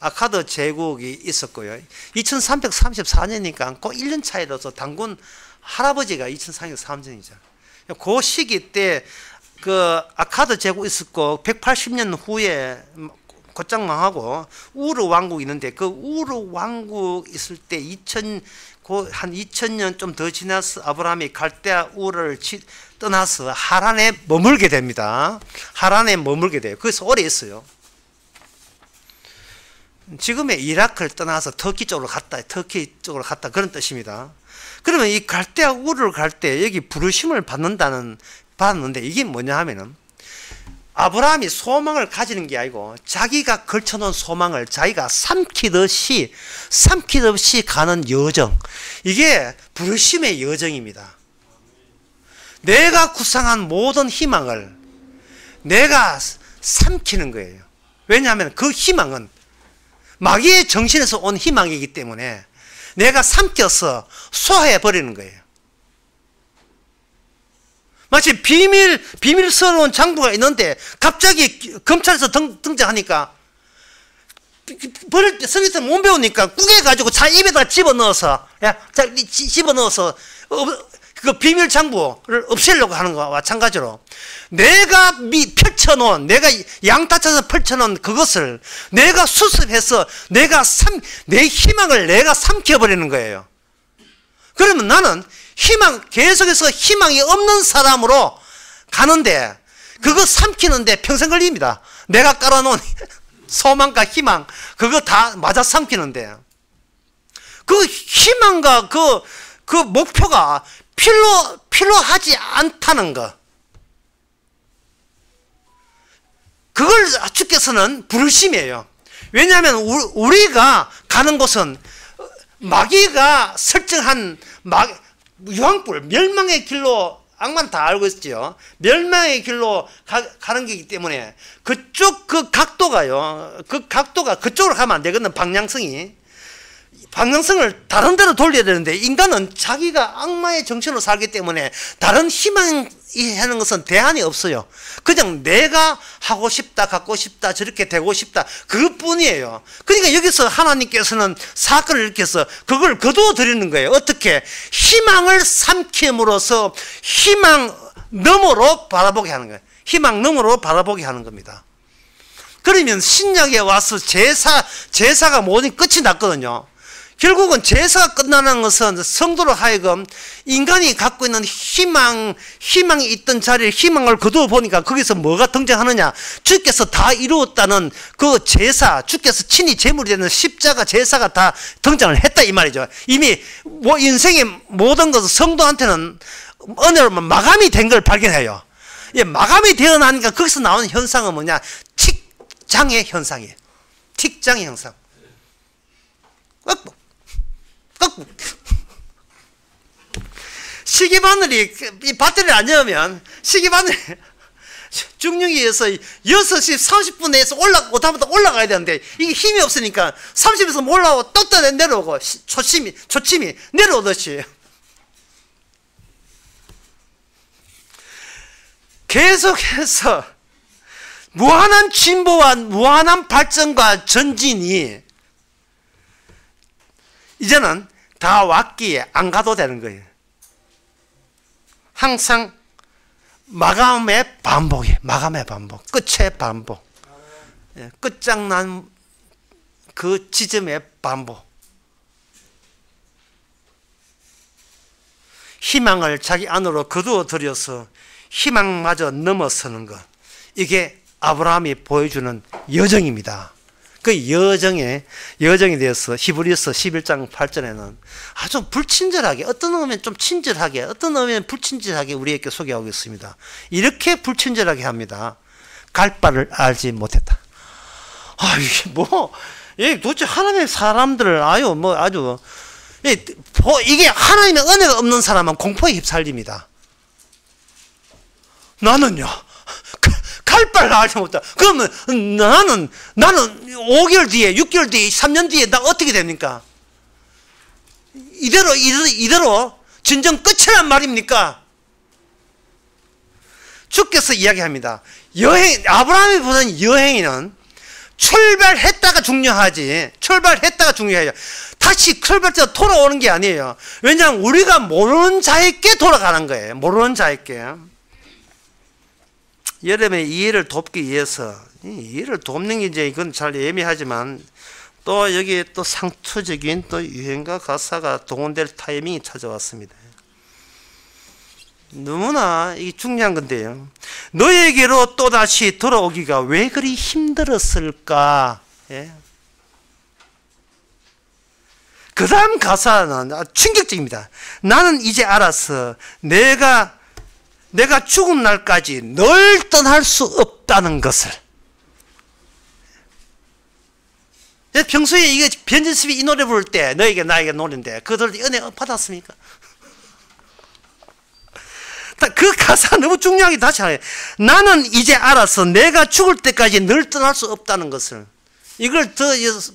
아카드 제국이 있었고요. 2334년이니까 그 1년 차이로서 당군 할아버지가 2334년이죠. 그 시기 때 그 아카드 제국 있었고 180년 후에 곧장 망하고 우르 왕국이 있는데 그 우르 왕국 있을 때 한 2000년 좀 더 지나서 아브라함이 갈대아 우르를 떠나서 하란에 머물게 됩니다. 하란에 머물게 돼요. 거기서 오래 있어요. 지금의 이라크를 떠나서 터키 쪽으로 갔다 그런 뜻입니다. 그러면 이 갈대아 우르를 갈 때 여기 부르심을 받는데 이게 뭐냐 하면은 아브라함이 소망을 가지는 게 아니고 자기가 걸쳐놓은 소망을 자기가 삼키듯이 가는 여정, 이게 부르심의 여정입니다. 내가 구상한 모든 희망을 내가 삼키는 거예요. 왜냐하면 그 희망은 마귀의 정신에서 온 희망이기 때문에 내가 삼켜서 소화해버리는 거예요. 마치 비밀스러운 장부가 있는데 갑자기 검찰에서 등장하니까 버릴 때 설교를 못 배우니까 꾸겨가지고 자 입에다 집어넣어서, 야, 자, 집어넣어서, 그 비밀 장부를 없애려고 하는 거와 마찬가지로 내가 펼쳐놓은, 내가 양타쳐서 펼쳐놓은 그것을 내가 수습해서 내 희망을 내가 삼켜버리는 거예요. 그러면 나는 계속해서 희망이 없는 사람으로 가는데, 그거 삼키는데 평생 걸립니다. 내가 깔아놓은 소망과 희망, 그거 다 맞아 삼키는데, 그 희망과 그 목표가 필요하지 않다는 거. 그걸 주께서는 불심이에요. 왜냐하면 우리가 가는 곳은 마귀가 설정한 유황불, 멸망의 길로, 악만 다 알고 있죠. 멸망의 길로 가는 거기 때문에 그쪽 그 각도가요. 그 각도가 그쪽으로 가면 안 되거든. 방향성을 다른 데로 돌려야 되는데, 인간은 자기가 악마의 정신으로 살기 때문에 다른 희망이 하는 것은 대안이 없어요. 그냥 내가 하고 싶다, 갖고 싶다, 저렇게 되고 싶다, 그것뿐이에요. 그러니까 여기서 하나님께서는 사건을 일으켜서 그걸 거두어 드리는 거예요. 어떻게? 희망을 삼킴으로써 희망 너머로 바라보게 하는 거예요. 희망 너머로 바라보게 하는 겁니다. 그러면 신약에 와서 제사가 모든 끝이 났거든요. 결국은 제사가 끝나는 것은 성도로 하여금 인간이 갖고 있는 희망이 있던 자리에 희망을 거두어 보니까 거기서 뭐가 등장하느냐? 주께서 다 이루었다는 그 제사, 주께서 친히 제물이 되는 십자가 제사가 다 등장을 했다 이 말이죠. 이미 인생의 모든 것은 성도한테는 은혜로 마감이 된 걸 발견해요. 마감이 되어 나니까 거기서 나오는 현상은 뭐냐? 틱장의 현상이에요. 틱장의 현상. 시계바늘이 이 배터리를 안 열면 시계바늘이 중력에서 6시 30분 내에서 올라가야 되는데 이게 힘이 없으니까 30에서 올라오고 또 내려오고 초침이 내려오듯이 계속해서 무한한 진보와 무한한 발전과 전진이 이제는 다 왔기에 안 가도 되는 거예요. 항상 마감의 반복, 끝의 반복, 끝장난 그 지점의 반복. 희망을 자기 안으로 거두어 들여서 희망마저 넘어서는 것, 이게 아브라함이 보여주는 여정입니다. 그 여정에 대해서 히브리서 11장 8절에는 아주 불친절하게, 어떤 의미는 좀 친절하게, 어떤 의미는 불친절하게 우리에게 소개하고 있습니다. 이렇게 불친절하게 합니다. 갈 바를 알지 못했다. 이게 도대체 하나님의 사람들을 이게 하나님의 은혜가 없는 사람은 공포에 휩쓸립니다. 나는요, 갈 바를 알지 못했다. 그러면 나는 5개월 뒤에, 6개월 뒤에, 3년 뒤에 나 어떻게 됩니까? 이대로 진정 끝이란 말입니까? 주께서 이야기합니다. 아브라함이 보는 여행에는 출발했다가 중요해요. 다시 출발해서 돌아오는 게 아니에요. 왜냐하면 우리가 모르는 자에게 돌아가는 거예요. 모르는 자에게. 여름에 이해를 돕기 위해서, 이해를 돕는 게 이제 이건 잘 애매하지만, 또 여기에 또 상투적인 또 유행가 가사가 동원될 타이밍이 찾아왔습니다. 너무나 이게 중요한 건데요. 너에게로 또다시 돌아오기가 왜 그리 힘들었을까? 그 다음 가사는 충격적입니다. 나는 이제 알았어. 내가 죽은 날까지 널 떠날 수 없다는 것을. 평소에 이게 변진섭이 이 노래 부를 때 너에게 나에게 노래인데 그들 은혜 받았습니까? 그 가사가 너무 중요하게 다시 하네요. 나는 이제 알았어. 내가 죽을 때까지 널 떠날 수 없다는 것을. 이걸 더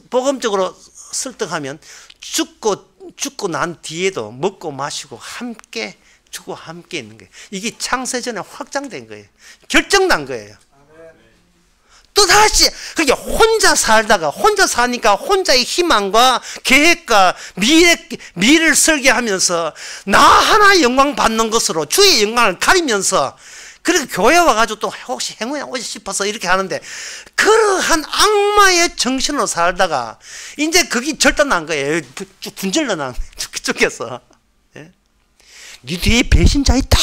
복음적으로 설득하면 죽고 난 뒤에도 먹고 마시고 함께 주고 함께 있는 거예요. 이게 창세전에 확장된 거예요. 결정난 거예요. 또다시 그게 혼자 살다가 혼자 사니까 혼자의 희망과 계획과 미래를 설계하면서 나 하나 영광 받는 것으로 주의 영광을 가리면서 그렇게 교회 와가지고 또 혹시 행운이 오지 싶어서 이렇게 하는데 그러한 악마의 정신으로 살다가 이제 그게 절단난 거예요. 분절로 난 쪽에서. 예? 네 뒤에 배신자 있다.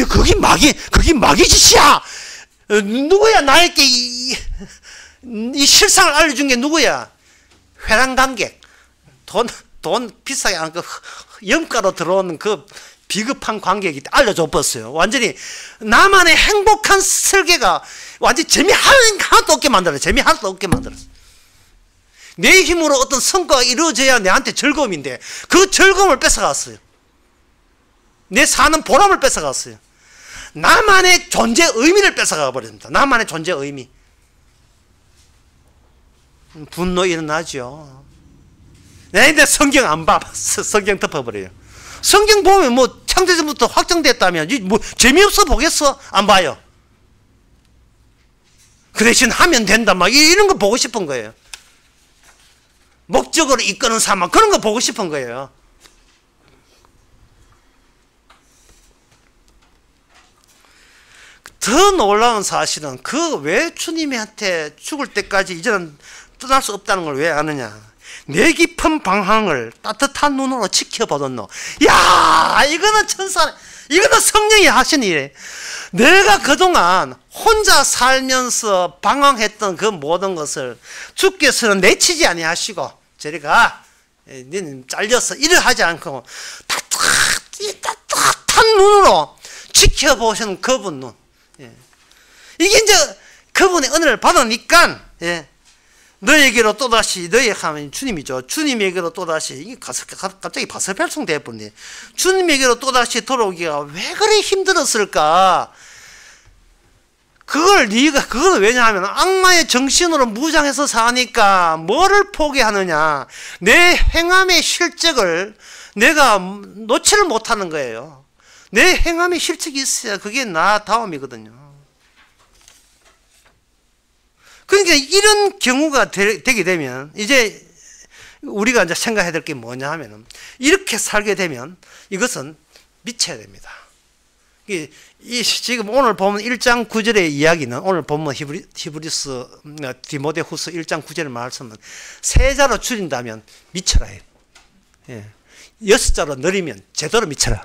그게 마귀 짓이야. 누구야 나에게 이 실상을 알려준 게 누구야? 회랑 관객. 돈 비싸게 하는 그 염가로 들어오는 그 비급한 관객이 알려줘 버렸어요. 완전히 나만의 행복한 설계가 완전히 재미 하나도 없게 만들었어요. 재미 하나도 없게 만들었어요. 내 힘으로 어떤 성과가 이루어져야 내한테 즐거움인데 그 즐거움을 뺏어갔어요. 내 사는 보람을 뺏어갔어요. 나만의 존재 의미를 뺏어가 버립니다. 나만의 존재 의미. 분노 일어나죠. 근데 성경 안 봐. 성경 덮어버려요. 성경 보면 뭐 창세전부터 확정됐다면 뭐 재미없어 보겠어? 안 봐요. 그 대신 하면 된다 막 이런 거 보고 싶은 거예요. 목적으로 이끄는 삶 그런 거 보고 싶은 거예요. 더 놀라운 사실은 그 왜 주님한테 죽을 때까지 이제는 떠날 수 없다는 걸 왜 아느냐. 내 깊은 방향을 따뜻한 눈으로 지켜보던 너. 야, 이거는 천사, 이거는 성령이 하신 일이에요. 내가 그동안 혼자 살면서 방황했던 그 모든 것을 주께서는 내치지 아니하시고 저리 가. 너는 잘렸어. 이를 하지 않고 따뜻한 눈으로 지켜보시는 그분 눈. 이게 이제 그분의 은혜를 받으니까 너에게로 또다시 너의 하나님 주님이죠. 주님에게로 또다시 이게 갑자기 바설펠성 되어버리네. 주님에게로 또다시 돌아오기가 왜 그리 힘들었을까? 그걸 왜냐하면 악마의 정신으로 무장해서 사니까 뭐를 포기하느냐? 내 행함의 실적을 내가 놓지를 못하는 거예요. 내 행함의 실적이 있어야 그게 나다움이거든요. 그러니까 이런 경우가 되게 되면 이제 우리가 이제 생각해야 될 게 뭐냐 하면은 이렇게 살게 되면 이것은 미쳐야 됩니다. 지금 오늘 보면 1장 9절의 이야기는 오늘 보면 히브리스 디모데후서 1장 9절의 말씀은 세 자로 줄인다면 미쳐라 해요. 6자로 늘리면 제대로 미쳐라.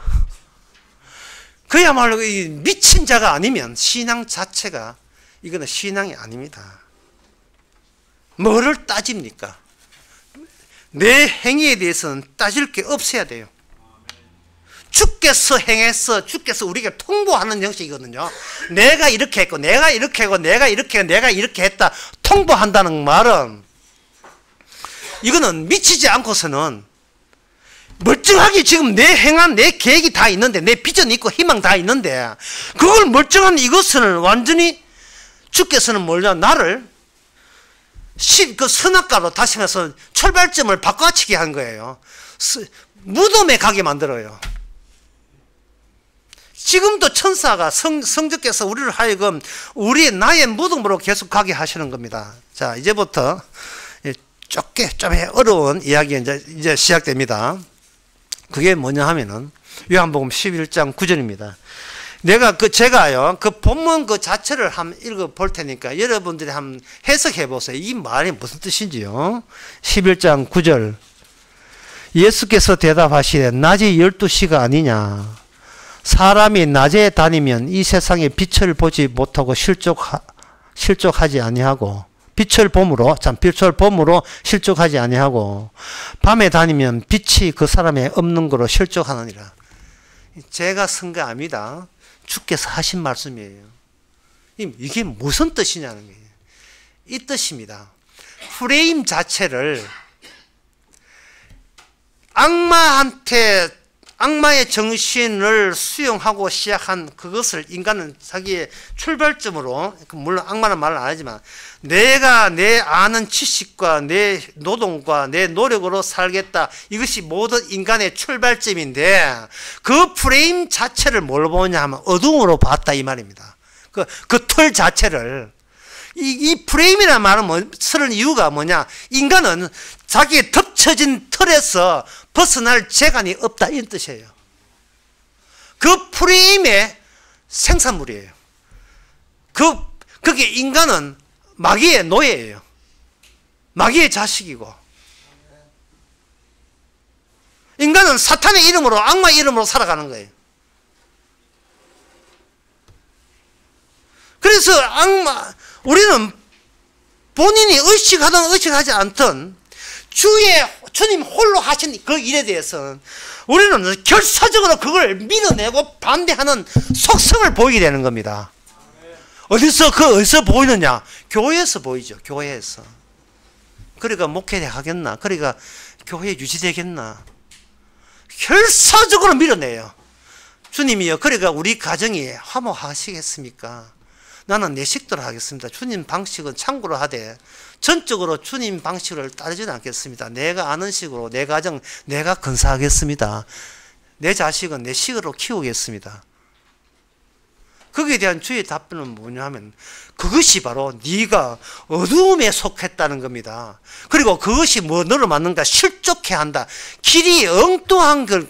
그야말로 미친 자가 아니면 신앙 자체가 이거는 신앙이 아닙니다. 뭐를 따집니까? 내 행위에 대해서는 따질 게 없어야 돼요. 주께서 행했어. 주께서 우리에게 통보하는 형식이거든요. 내가 이렇게 했고 내가 이렇게 하고 내가 이렇게 하고 내가 이렇게 했다. 통보한다는 말은 이거는 미치지 않고서는 멀쩡하게 지금 내 행한 내 계획이 다 있는데 내 비전 있고 희망 다 있는데 그걸 멀쩡한 이것을 완전히 주께서는 뭐냐 나를 그 선악과로 다시 해서 출발점을 바꿔치게 한 거예요. 무덤에 가게 만들어요. 지금도 천사가 성주께서 우리를 하여금 나의 무덤으로 계속 가게 하시는 겁니다. 자, 이제부터 좀 어려운 이야기 이제 시작됩니다. 그게 뭐냐 하면은 요한복음 11장 9절입니다. 제가요, 그 본문 그 자체를 한번 읽어볼 테니까 여러분들이 한번 해석해 보세요. 이 말이 무슨 뜻인지요. 11장 9절. 예수께서 대답하시되 낮이 12시가 아니냐. 사람이 낮에 다니면 이 세상의 빛을 보지 못하고 실족하지 아니하고 빛을 봄으로 실족하지 아니하고 밤에 다니면 빛이 그 사람의 없는 거로 실족하느니라. 제가 쓴 거 아닙니다. 주께서 하신 말씀이에요. 이게 무슨 뜻이냐는 거예요. 이 뜻입니다. 프레임 자체를 악마의 정신을 수용하고 시작한 그것을 인간은 자기의 출발점으로, 물론 악마는 말을 안 하지만 내가 내 아는 지식과 내 노동과 내 노력으로 살겠다. 이것이 모든 인간의 출발점인데 그 프레임 자체를 뭘로 보냐 하면 어둠으로 봤다 이 말입니다. 그 틀 자체를. 이 프레임이라는 말은 쓰는 이유가 뭐냐? 인간은 자기의 덮쳐진 틀에서 벗어날 재간이 없다, 이런 뜻이에요. 그 프레임의 생산물이에요. 그게 인간은 마귀의 노예예요. 마귀의 자식이고, 인간은 사탄의 이름으로, 악마 이름으로 살아가는 거예요. 그래서 우리는 본인이 의식하든 의식하지 않든 주님 홀로 하신 그 일에 대해서는 우리는 결사적으로 그걸 밀어내고 반대하는 속성을 보이게 되는 겁니다. 어디서 보이느냐? 교회에서 보이죠. 교회에서. 그러니까 목회하겠나? 그러니까 교회 유지되겠나? 결사적으로 밀어내요. 주님이요, 그러니까 우리 가정이 화목하시겠습니까? 나는 내 식대로 하겠습니다. 주님 방식은 참고로 하되 전적으로 주님 방식을 따르지는 않겠습니다. 내가 아는 식으로 내 가정 내가 건사하겠습니다. 내 자식은 내 식으로 키우겠습니다. 거기에 대한 주의 답변은 뭐냐 하면 그것이 바로 네가 어두움에 속했다는 겁니다. 그리고 그것이 뭐너를 맞는가? 실족해 한다. 길이 엉뚱하게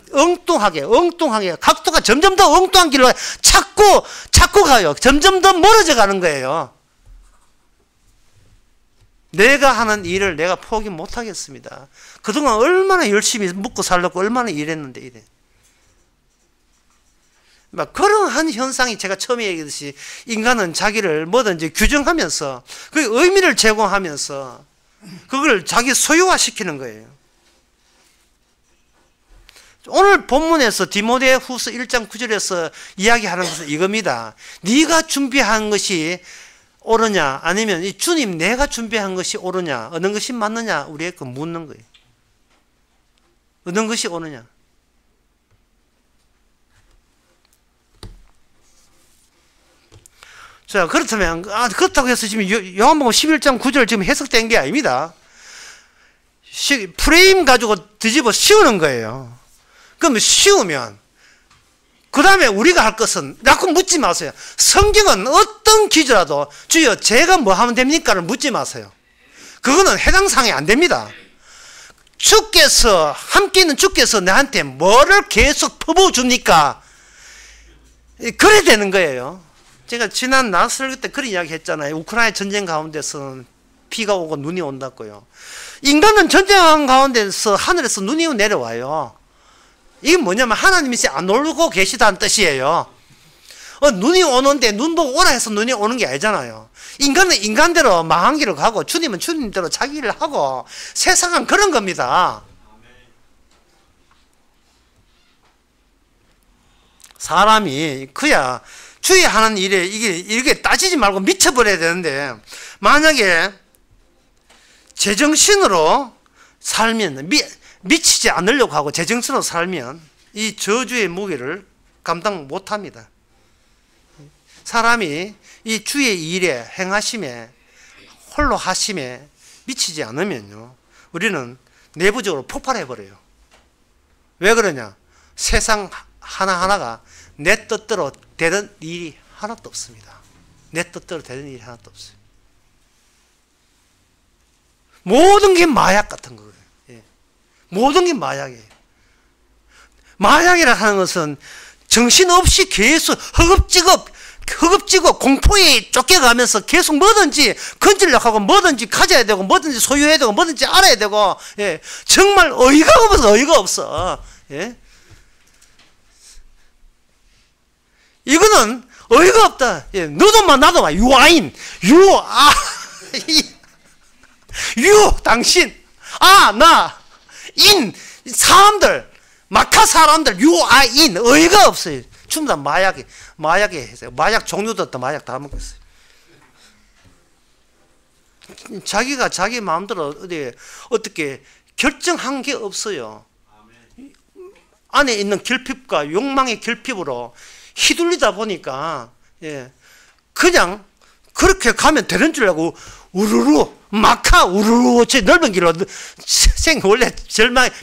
각도가 점점 더 엉뚱한 길로 찾고 가요. 점점 더 멀어져 가는 거예요. 내가 하는 일을 내가 포기 못 하겠습니다. 그동안 얼마나 열심히 먹고 살려고 얼마나 일했는데 이래. 막 그러한 현상이 제가 처음에 얘기했듯이 인간은 자기를 뭐든지 규정하면서 그 의미를 제공하면서 그걸 자기 소유화시키는 거예요. 오늘 본문에서 디모데후서 1장 9절에서 이야기하는 것은 이겁니다. 네가 준비한 것이 옳으냐 아니면 이 주님 내가 준비한 것이 옳으냐 어느 것이 맞느냐 우리에게 묻는 거예요. 어느 것이 옳으냐. 자, 그렇다면, 그렇다고 해서 지금 요한복음 11장 9절 지금 해석된 게 아닙니다. 프레임 가지고 뒤집어 씌우는 거예요. 그럼 씌우면, 그 다음에 우리가 할 것은, 자꾸 묻지 마세요. 성경은 어떤 기조라도, 주여, 제가 뭐 하면 됩니까를 묻지 마세요. 그거는 해당 사항이 안 됩니다. 주께서, 함께 있는 주께서 나한테 뭐를 계속 퍼부어줍니까? 그래야 되는 거예요. 제가 지난 나설교 때 그런 이야기 했잖아요. 우크라이나 전쟁 가운데서는 비가 오고 눈이 온다고요. 인간은 전쟁 가운데서 하늘에서 눈이 내려와요. 이게 뭐냐면 하나님이 안 놀고 계시다는 뜻이에요. 눈이 오는데 눈 보고 오라 해서 눈이 오는 게 아니잖아요. 인간은 인간대로 망한 길을 가고 주님은 주님대로 자기 일을 하고 세상은 그런 겁니다. 사람이 그야 주의 하는 일에 이렇게 따지지 말고 미쳐버려야 되는데 만약에 제정신으로 살면 미치지 않으려고 하고 제정신으로 살면 이 저주의 무게를 감당 못합니다. 사람이 이 주의 일에 행하심에 홀로 하심에 미치지 않으면요 우리는 내부적으로 폭발해버려요. 왜 그러냐? 세상 하나하나가 내 뜻대로 되는 일이 하나도 없습니다. 내 뜻대로 되는 일이 하나도 없어요. 모든 게 마약 같은 거예요. 예. 모든 게 마약이에요. 마약이라 하는 것은 정신없이 계속 허겁지겁 공포에 쫓겨가면서 계속 뭐든지 건지려고 하고 뭐든지 가져야 되고 뭐든지 소유해야 되고 뭐든지 알아야 되고 예. 정말 어이가 없어. 예. 이거는 어이가 없다. 예, 너도 나도 유아인, 당신, 나, 사람들, 마카 사람들, 유아인, 어이가 없어요. 전부 다 마약에 해서 마약 종류도 다 마약 다 먹고 있어요. 자기가 자기 마음대로 어떻게 결정한 게 없어요. 안에 있는 결핍과 욕망의 결핍으로 휘둘리다 보니까 그냥 그렇게 가면 되는 줄 알고 우르르 마카 우르르 저 넓은 길로 원래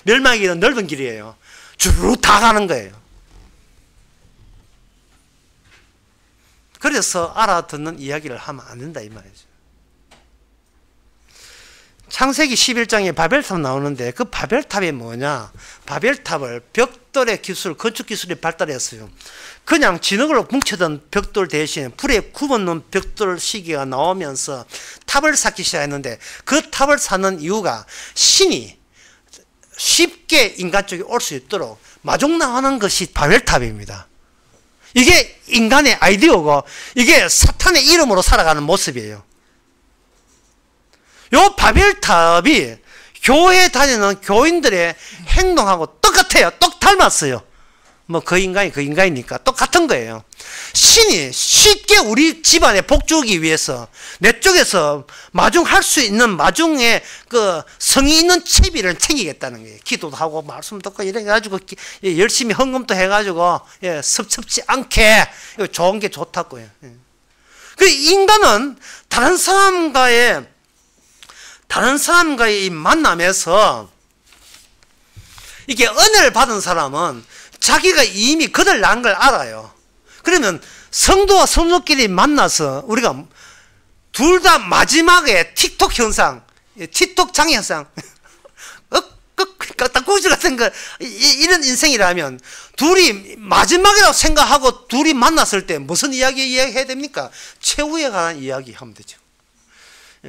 멸망의 길은 넓은 길이에요. 주르르 다 가는 거예요. 그래서 알아듣는 이야기를 하면 안 된다 이 말이죠. 창세기 11장에 바벨탑 나오는데 그 바벨탑이 뭐냐? 바벨탑을 벽돌의 기술, 건축 기술이 발달했어요. 그냥 진흙으로 뭉쳐둔 벽돌 대신에 불에 굽어놓은 벽돌 시계가 나오면서 탑을 쌓기 시작했는데 그 탑을 쌓는 이유가 신이 쉽게 인간 쪽에 올 수 있도록 마중 나가는 것이 바벨탑입니다. 이게 인간의 아이디어고 이게 사탄의 이름으로 살아가는 모습이에요. 요 바벨탑이 교회에 다니는 교인들의 행동하고 똑같아요. 똑 닮았어요. 뭐 그 인간이 그 인간이니까 똑같은 거예요. 신이 쉽게 우리 집안에 복 주기 위해서 내 쪽에서 마중할 수 있는 마중에 그 성의 있는 채비를 챙기겠다는 거예요. 기도도 하고 말씀 듣고 이래가지고 열심히 헌금도 해가지고 섭섭지 않게 좋은 게 좋다고요. 그 인간은 다른 사람과의 이 만남에서 이게 은혜를 받은 사람은 자기가 이미 그들 난 걸 알아요. 그러면 성도와 성도끼리 만나서 우리가 둘 다 마지막에 틱톡 현상, 틱톡 장애 현상, 깍딱구지 같은 거, 이런 인생이라면 둘이 마지막이라고 생각하고 둘이 만났을 때 무슨 이야기해야 됩니까? 최후에 관한 이야기 하면 되죠.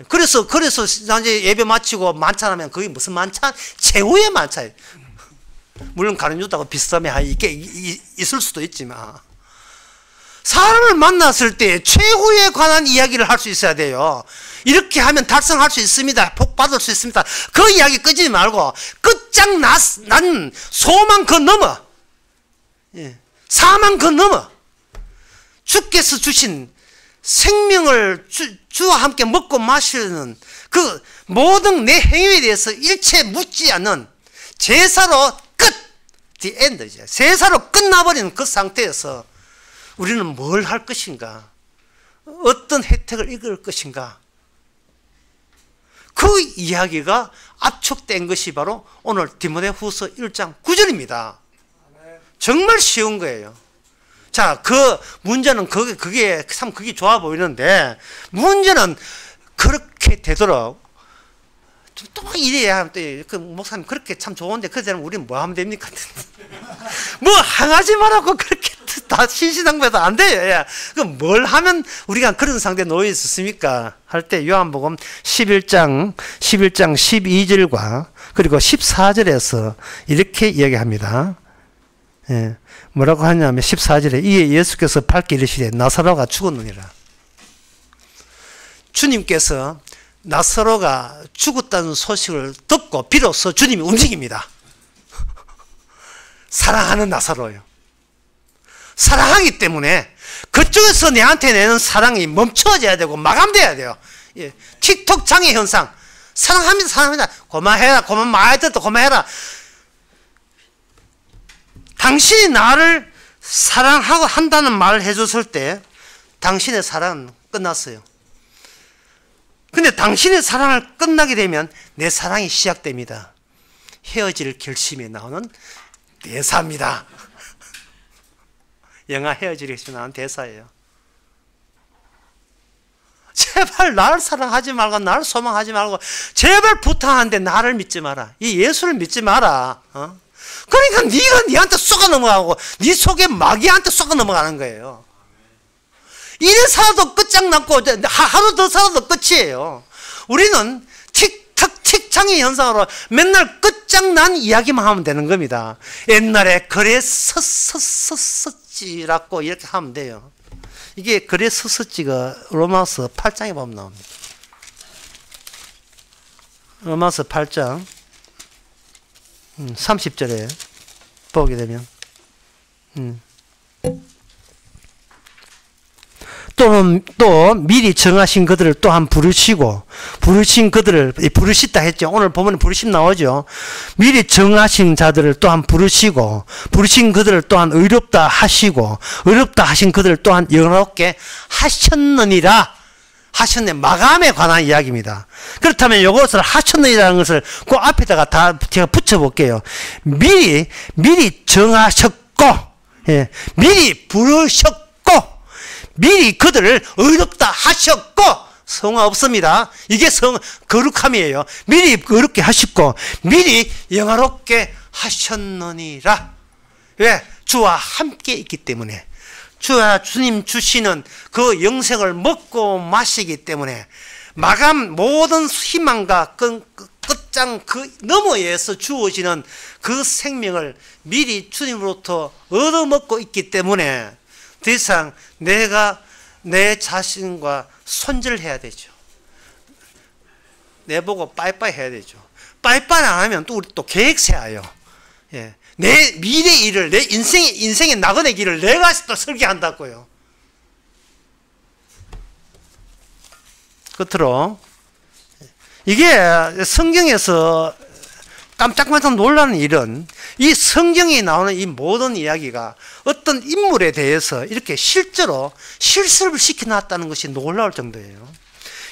그래서 이제 예배 마치고 만찬하면 그게 무슨 만찬? 최후의 만찬. 물론 가르쳐줬다고 비슷하면 이게 있을 수도 있지만 사람을 만났을 때 최후에 관한 이야기를 할 수 있어야 돼요. 이렇게 하면 달성할 수 있습니다. 복 받을 수 있습니다. 그 이야기 끄지 말고 끝장난 소망 그 넘어, 사망 그 넘어 주께서 주신 생명을 주와 함께 먹고 마시는 그 모든 내 행위에 대해서 일체 묻지 않는 제사로 끝! The end 이제. 제사로 끝나버리는 그 상태에서 우리는 뭘 할 것인가? 어떤 혜택을 이끌 것인가? 그 이야기가 압축된 것이 바로 오늘 디모데후서 1장 9절입니다. 정말 쉬운 거예요. 자, 그 문제는 그게 참 그게 좋아 보이는데 문제는 그렇게 되도록 또 이래야 그 목사님 그렇게 참 좋은데 그 사람 우리는 뭐 하면 됩니까? 뭐 항하지 말라고 그렇게 다 신신당부해도 안 돼요. 그럼 뭘 하면 우리가 그런 상태에 놓여 있었습니까? 할 때 요한복음 11장 12절과 그리고 14절에서 이렇게 이야기합니다. 뭐라고 하냐면 14절에 이에 예수께서 밝게 이르시되 나사로가 죽었느니라. 주님께서 나사로가 죽었다는 소식을 듣고 비로소 주님이 움직입니다. 사랑하는 나사로요. 사랑하기 때문에 그쪽에서 내한테 내는 사랑이 멈춰져야 되고 마감돼야 돼요. 틱톡 장애 현상. 사랑합니다, 사랑합니다. 고마해라, 고만 많이 듣다 고마해라. 당신이 나를 사랑하고 한다는 말을 해줬을 때 당신의 사랑은 끝났어요. 근데 당신의 사랑을 끝나게 되면 내 사랑이 시작됩니다. 헤어질 결심에 나오는 대사입니다. 영화 헤어질 결심에 나오는 대사예요. 제발 나를 사랑하지 말고 나를 소망하지 말고 제발 부탁하는데 나를 믿지 마라. 이 예수를 믿지 마라. 그러니까 네가 네한테 쏘가 넘어가고 네 속에 마귀한테 쏘가 넘어가는 거예요. 이래 살아도 끝장났고 하루 더 살아도 끝이에요. 우리는 틱장애 현상으로 맨날 끝장난 이야기만 하면 되는 겁니다. 옛날에 그랬었지라고 이렇게 하면 돼요. 이게 그랬었지가 로마서 8장에 보면 나옵니다. 로마서 8장 30절에 보게 되면 또 미리 정하신 그들을 또한 부르시고 부르신 그들을 부르시다 했죠. 오늘 보면 부르심 나오죠. 미리 정하신 자들을 또한 부르시고 부르신 그들을 또한 의롭다 하시고 의롭다 하신 그들을 또한 영화롭게 하셨느니라. 하셨네. 마감에 관한 이야기입니다. 그렇다면 이것을 하셨느니라는 것을 그 앞에다가 다 제가 붙여볼게요. 미리 정하셨고 미리 부르셨고 미리 그들을 의롭다 하셨고 성화 없습니다. 이게 거룩함이에요. 미리 거룩게 하시고 미리 영화롭게 하셨느니라. 왜? 주와 함께 있기 때문에, 주님 주시는 그 영생을 먹고 마시기 때문에, 마감 모든 희망과 끝장 그 너머에서 주어지는 그 생명을 미리 주님으로부터 얻어먹고 있기 때문에 더 이상 내가 내 자신과 손절해야 되죠. 내보고 빠이빠이 해야 되죠. 빠이빠이 안 하면 또 우리 또 계획 세워요. 예. 내 미래 일을, 내 인생의 나그네 길을 내가 또 설계한다고요. 끝으로 이게 성경에서 깜짝깜짝 놀라는 일은, 이 성경에 나오는 이 모든 이야기가 어떤 인물에 대해서 이렇게 실제로 실습을 시켜놨다는 것이 놀라울 정도예요.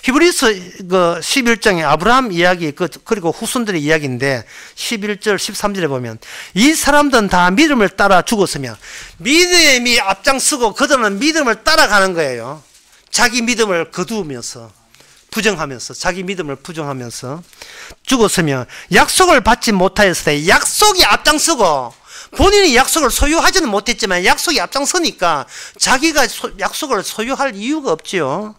히브리서 11장에 아브라함 이야기, 그리고 후손들의 이야기인데 11절 13절에 보면 이 사람들은 다 믿음을 따라 죽었으며, 믿음이 앞장서고 그들은 믿음을 따라가는 거예요. 자기 믿음을 거두면서, 부정하면서, 자기 믿음을 부정하면서 죽었으며 약속을 받지 못하였을 때, 약속이 앞장서고 본인이 약속을 소유하지는 못했지만 약속이 앞장서니까 자기가 약속을 소유할 이유가 없지요.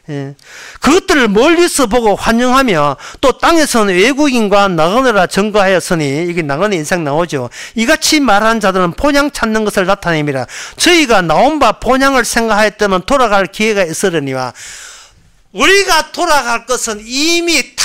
예. 그것들을 멀리서 보고 환영하며 또 땅에서는 외국인과 나그네라 증거하였으니, 이게 나그네 인생 나오죠. 이같이 말하는 자들은 본향 찾는 것을 나타냅니다. 저희가 나온 바 본향을 생각하였다면 돌아갈 기회가 있으려니와, 우리가 돌아갈 것은 이미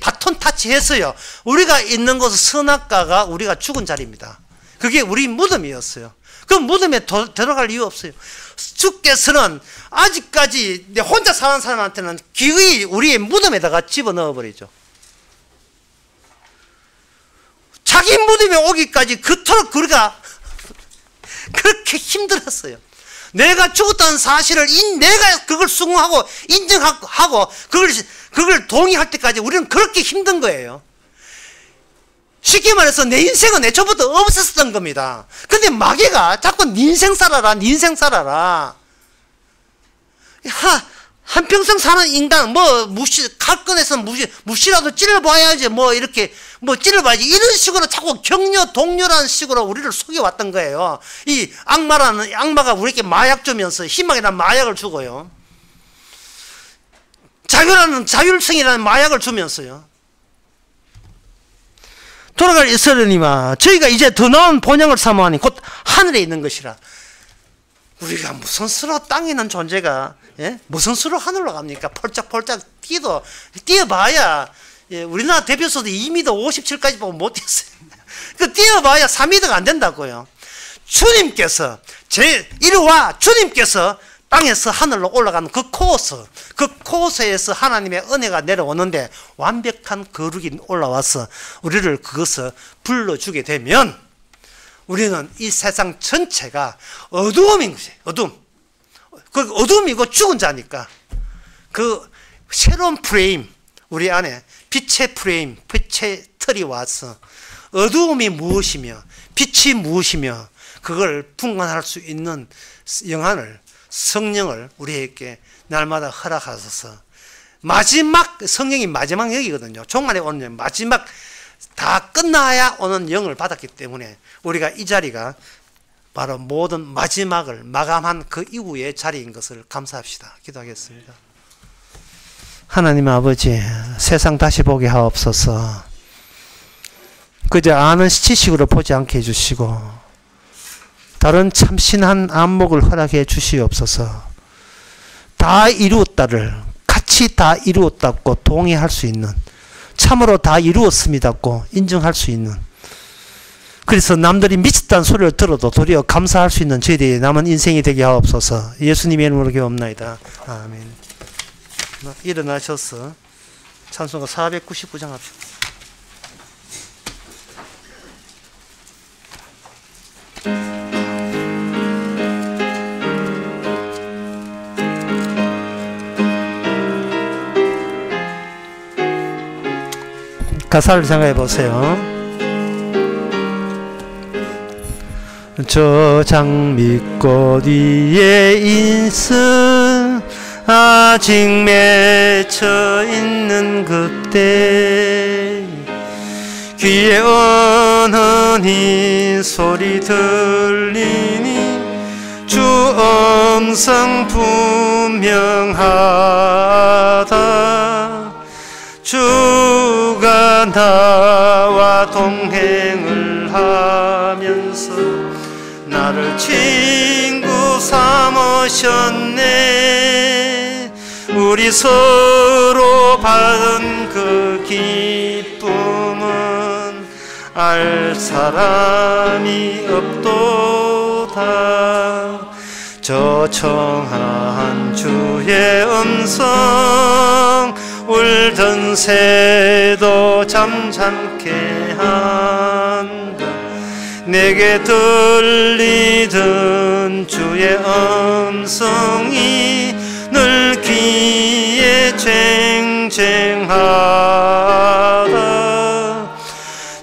바톤 타치했어요. 우리가 있는 곳은 선악과가 우리가 죽은 자리입니다. 그게 우리 무덤이었어요. 그 무덤에 들어갈 이유 없어요. 주께서는 아직까지 혼자 사는 사람한테는 기꺼이 우리의 무덤에다가 집어넣어 버리죠. 자기 무덤에 오기까지 그토록 우리가 그렇게 힘들었어요. 내가 죽었다는 사실을 내가 그걸 수긍하고 인정하고 그걸 동의할 때까지 우리는 그렇게 힘든 거예요. 쉽게 말해서 내 인생은 애초부터 없었던 겁니다. 근데 마귀가 자꾸 네 인생 살아라, 네 인생 살아라. 한평생 사는 인간, 칼 꺼내서 무시라도 찔러봐야지, 이렇게, 찔러봐야지. 이런 식으로 자꾸 격려, 동료라는 식으로 우리를 속여왔던 거예요. 이 악마가 우리에게 마약 주면서, 희망이라는 마약을 주고요. 자율성이라는 마약을 주면서요. 돌아갈 이스라엘이마, 저희가 이제 더 나은 본향을 사모하니 곧 하늘에 있는 것이라. 우리가 무슨 수로 땅에 있는 존재가, 예? 무슨 수로 하늘로 갑니까? 펄짝펄짝 뛰어봐야, 예, 우리나라 대표소도 2m 57까지 보고 못 뛰었어요. 뛰어봐야 3m가 안 된다고요. 주님께서, 이리와 주님께서 땅에서 하늘로 올라가는 그 코스에서 하나님의 은혜가 내려오는데 완벽한 거룩이 올라와서 우리를 그것을 불러주게 되면, 우리는 이 세상 전체가 어두움인 것이에요. 그 어두움이고 죽은 자니까 그 새로운 프레임, 우리 안에 빛의 프레임, 빛의 틀이 와서 어두움이 무엇이며 빛이 무엇이며 그걸 분간할 수 있는 성령을 우리에게 날마다 허락하셔서, 성령이 마지막 역이거든요. 종말에 오는 마지막, 다 끝나야 오는 영을 받았기 때문에 우리가 이 자리가 바로 모든 마지막을 마감한 그 이후의 자리인 것을 감사합시다. 기도하겠습니다. 하나님 아버지, 세상 다시 보게 하옵소서. 그저 아는 지식으로 보지 않게 해주시고 다른 참신한 안목을 허락해 주시옵소서. 다 이루었다를 같이 다 이루었다고 동의할 수 있는, 참으로 다 이루었습니다고 인정할 수 있는, 그래서 남들이 미쳤다는 소리를 들어도 도리어 감사할 수 있는 저희들의 남은 인생이 되게 하옵소서. 예수님의 이름으로 기도합나이다. 아멘. 일어나셔서 찬송가 499장 합시다. 가사를 생각해 보세요. 저 장미꽃 위에 인승 아직 맺혀 있는 그때 귀에 어느니 소리 들리니 주 음성 분명하다. 주가 나와 동행을 하면서 나를 친구 삼으셨네. 우리 서로 받은 그 기쁨은 알 사람이 없도다. 저 청한 주의 음성 울던 새도 잠잠케 한다. 내게 들리던 주의 음성이 늘 귀에 쟁쟁하다.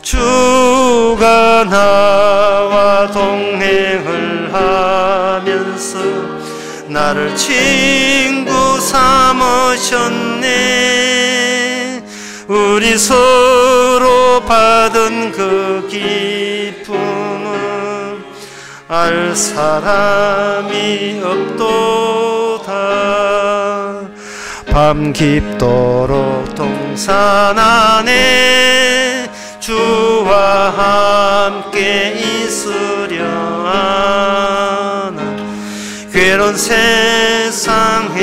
주가 나와 동행을 하면서 나를 친구 삼으셨네. 우리 서로 받은 그 기쁨은 알 사람이 없도다. 밤 깊도록 동산 안에 주와 함께 있으려 하나. 괴로운 세상에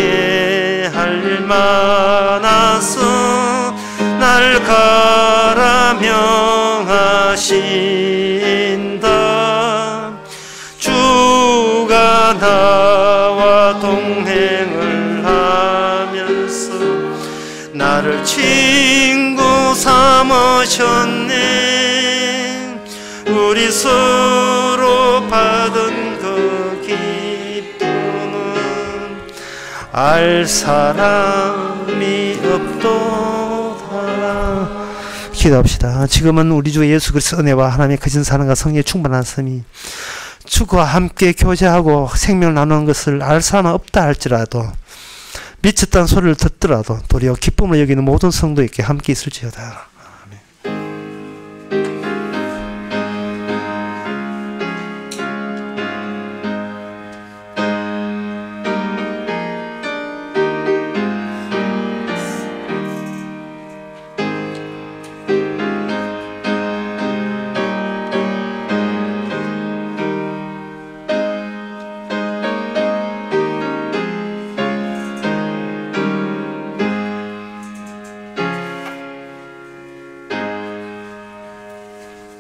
할 일 많아서 날 가라 명하신다. 주가 나와 동행을 하면서 나를 친구 삼으셨네. 우리 서로 받은 그 기쁨은 알 사람이 없도다. 기도합시다. 지금은 우리 주 예수 그리스도 은혜와 하나님의 거진 사랑과 성령의 충만한 씀이 주와 함께 교제하고 생명을 나누는 것을 알 사람은 없다 할지라도, 미쳤다는 소리를 듣더라도 도리어 기쁨을 여기는 모든 성도에게 함께 있을지어다.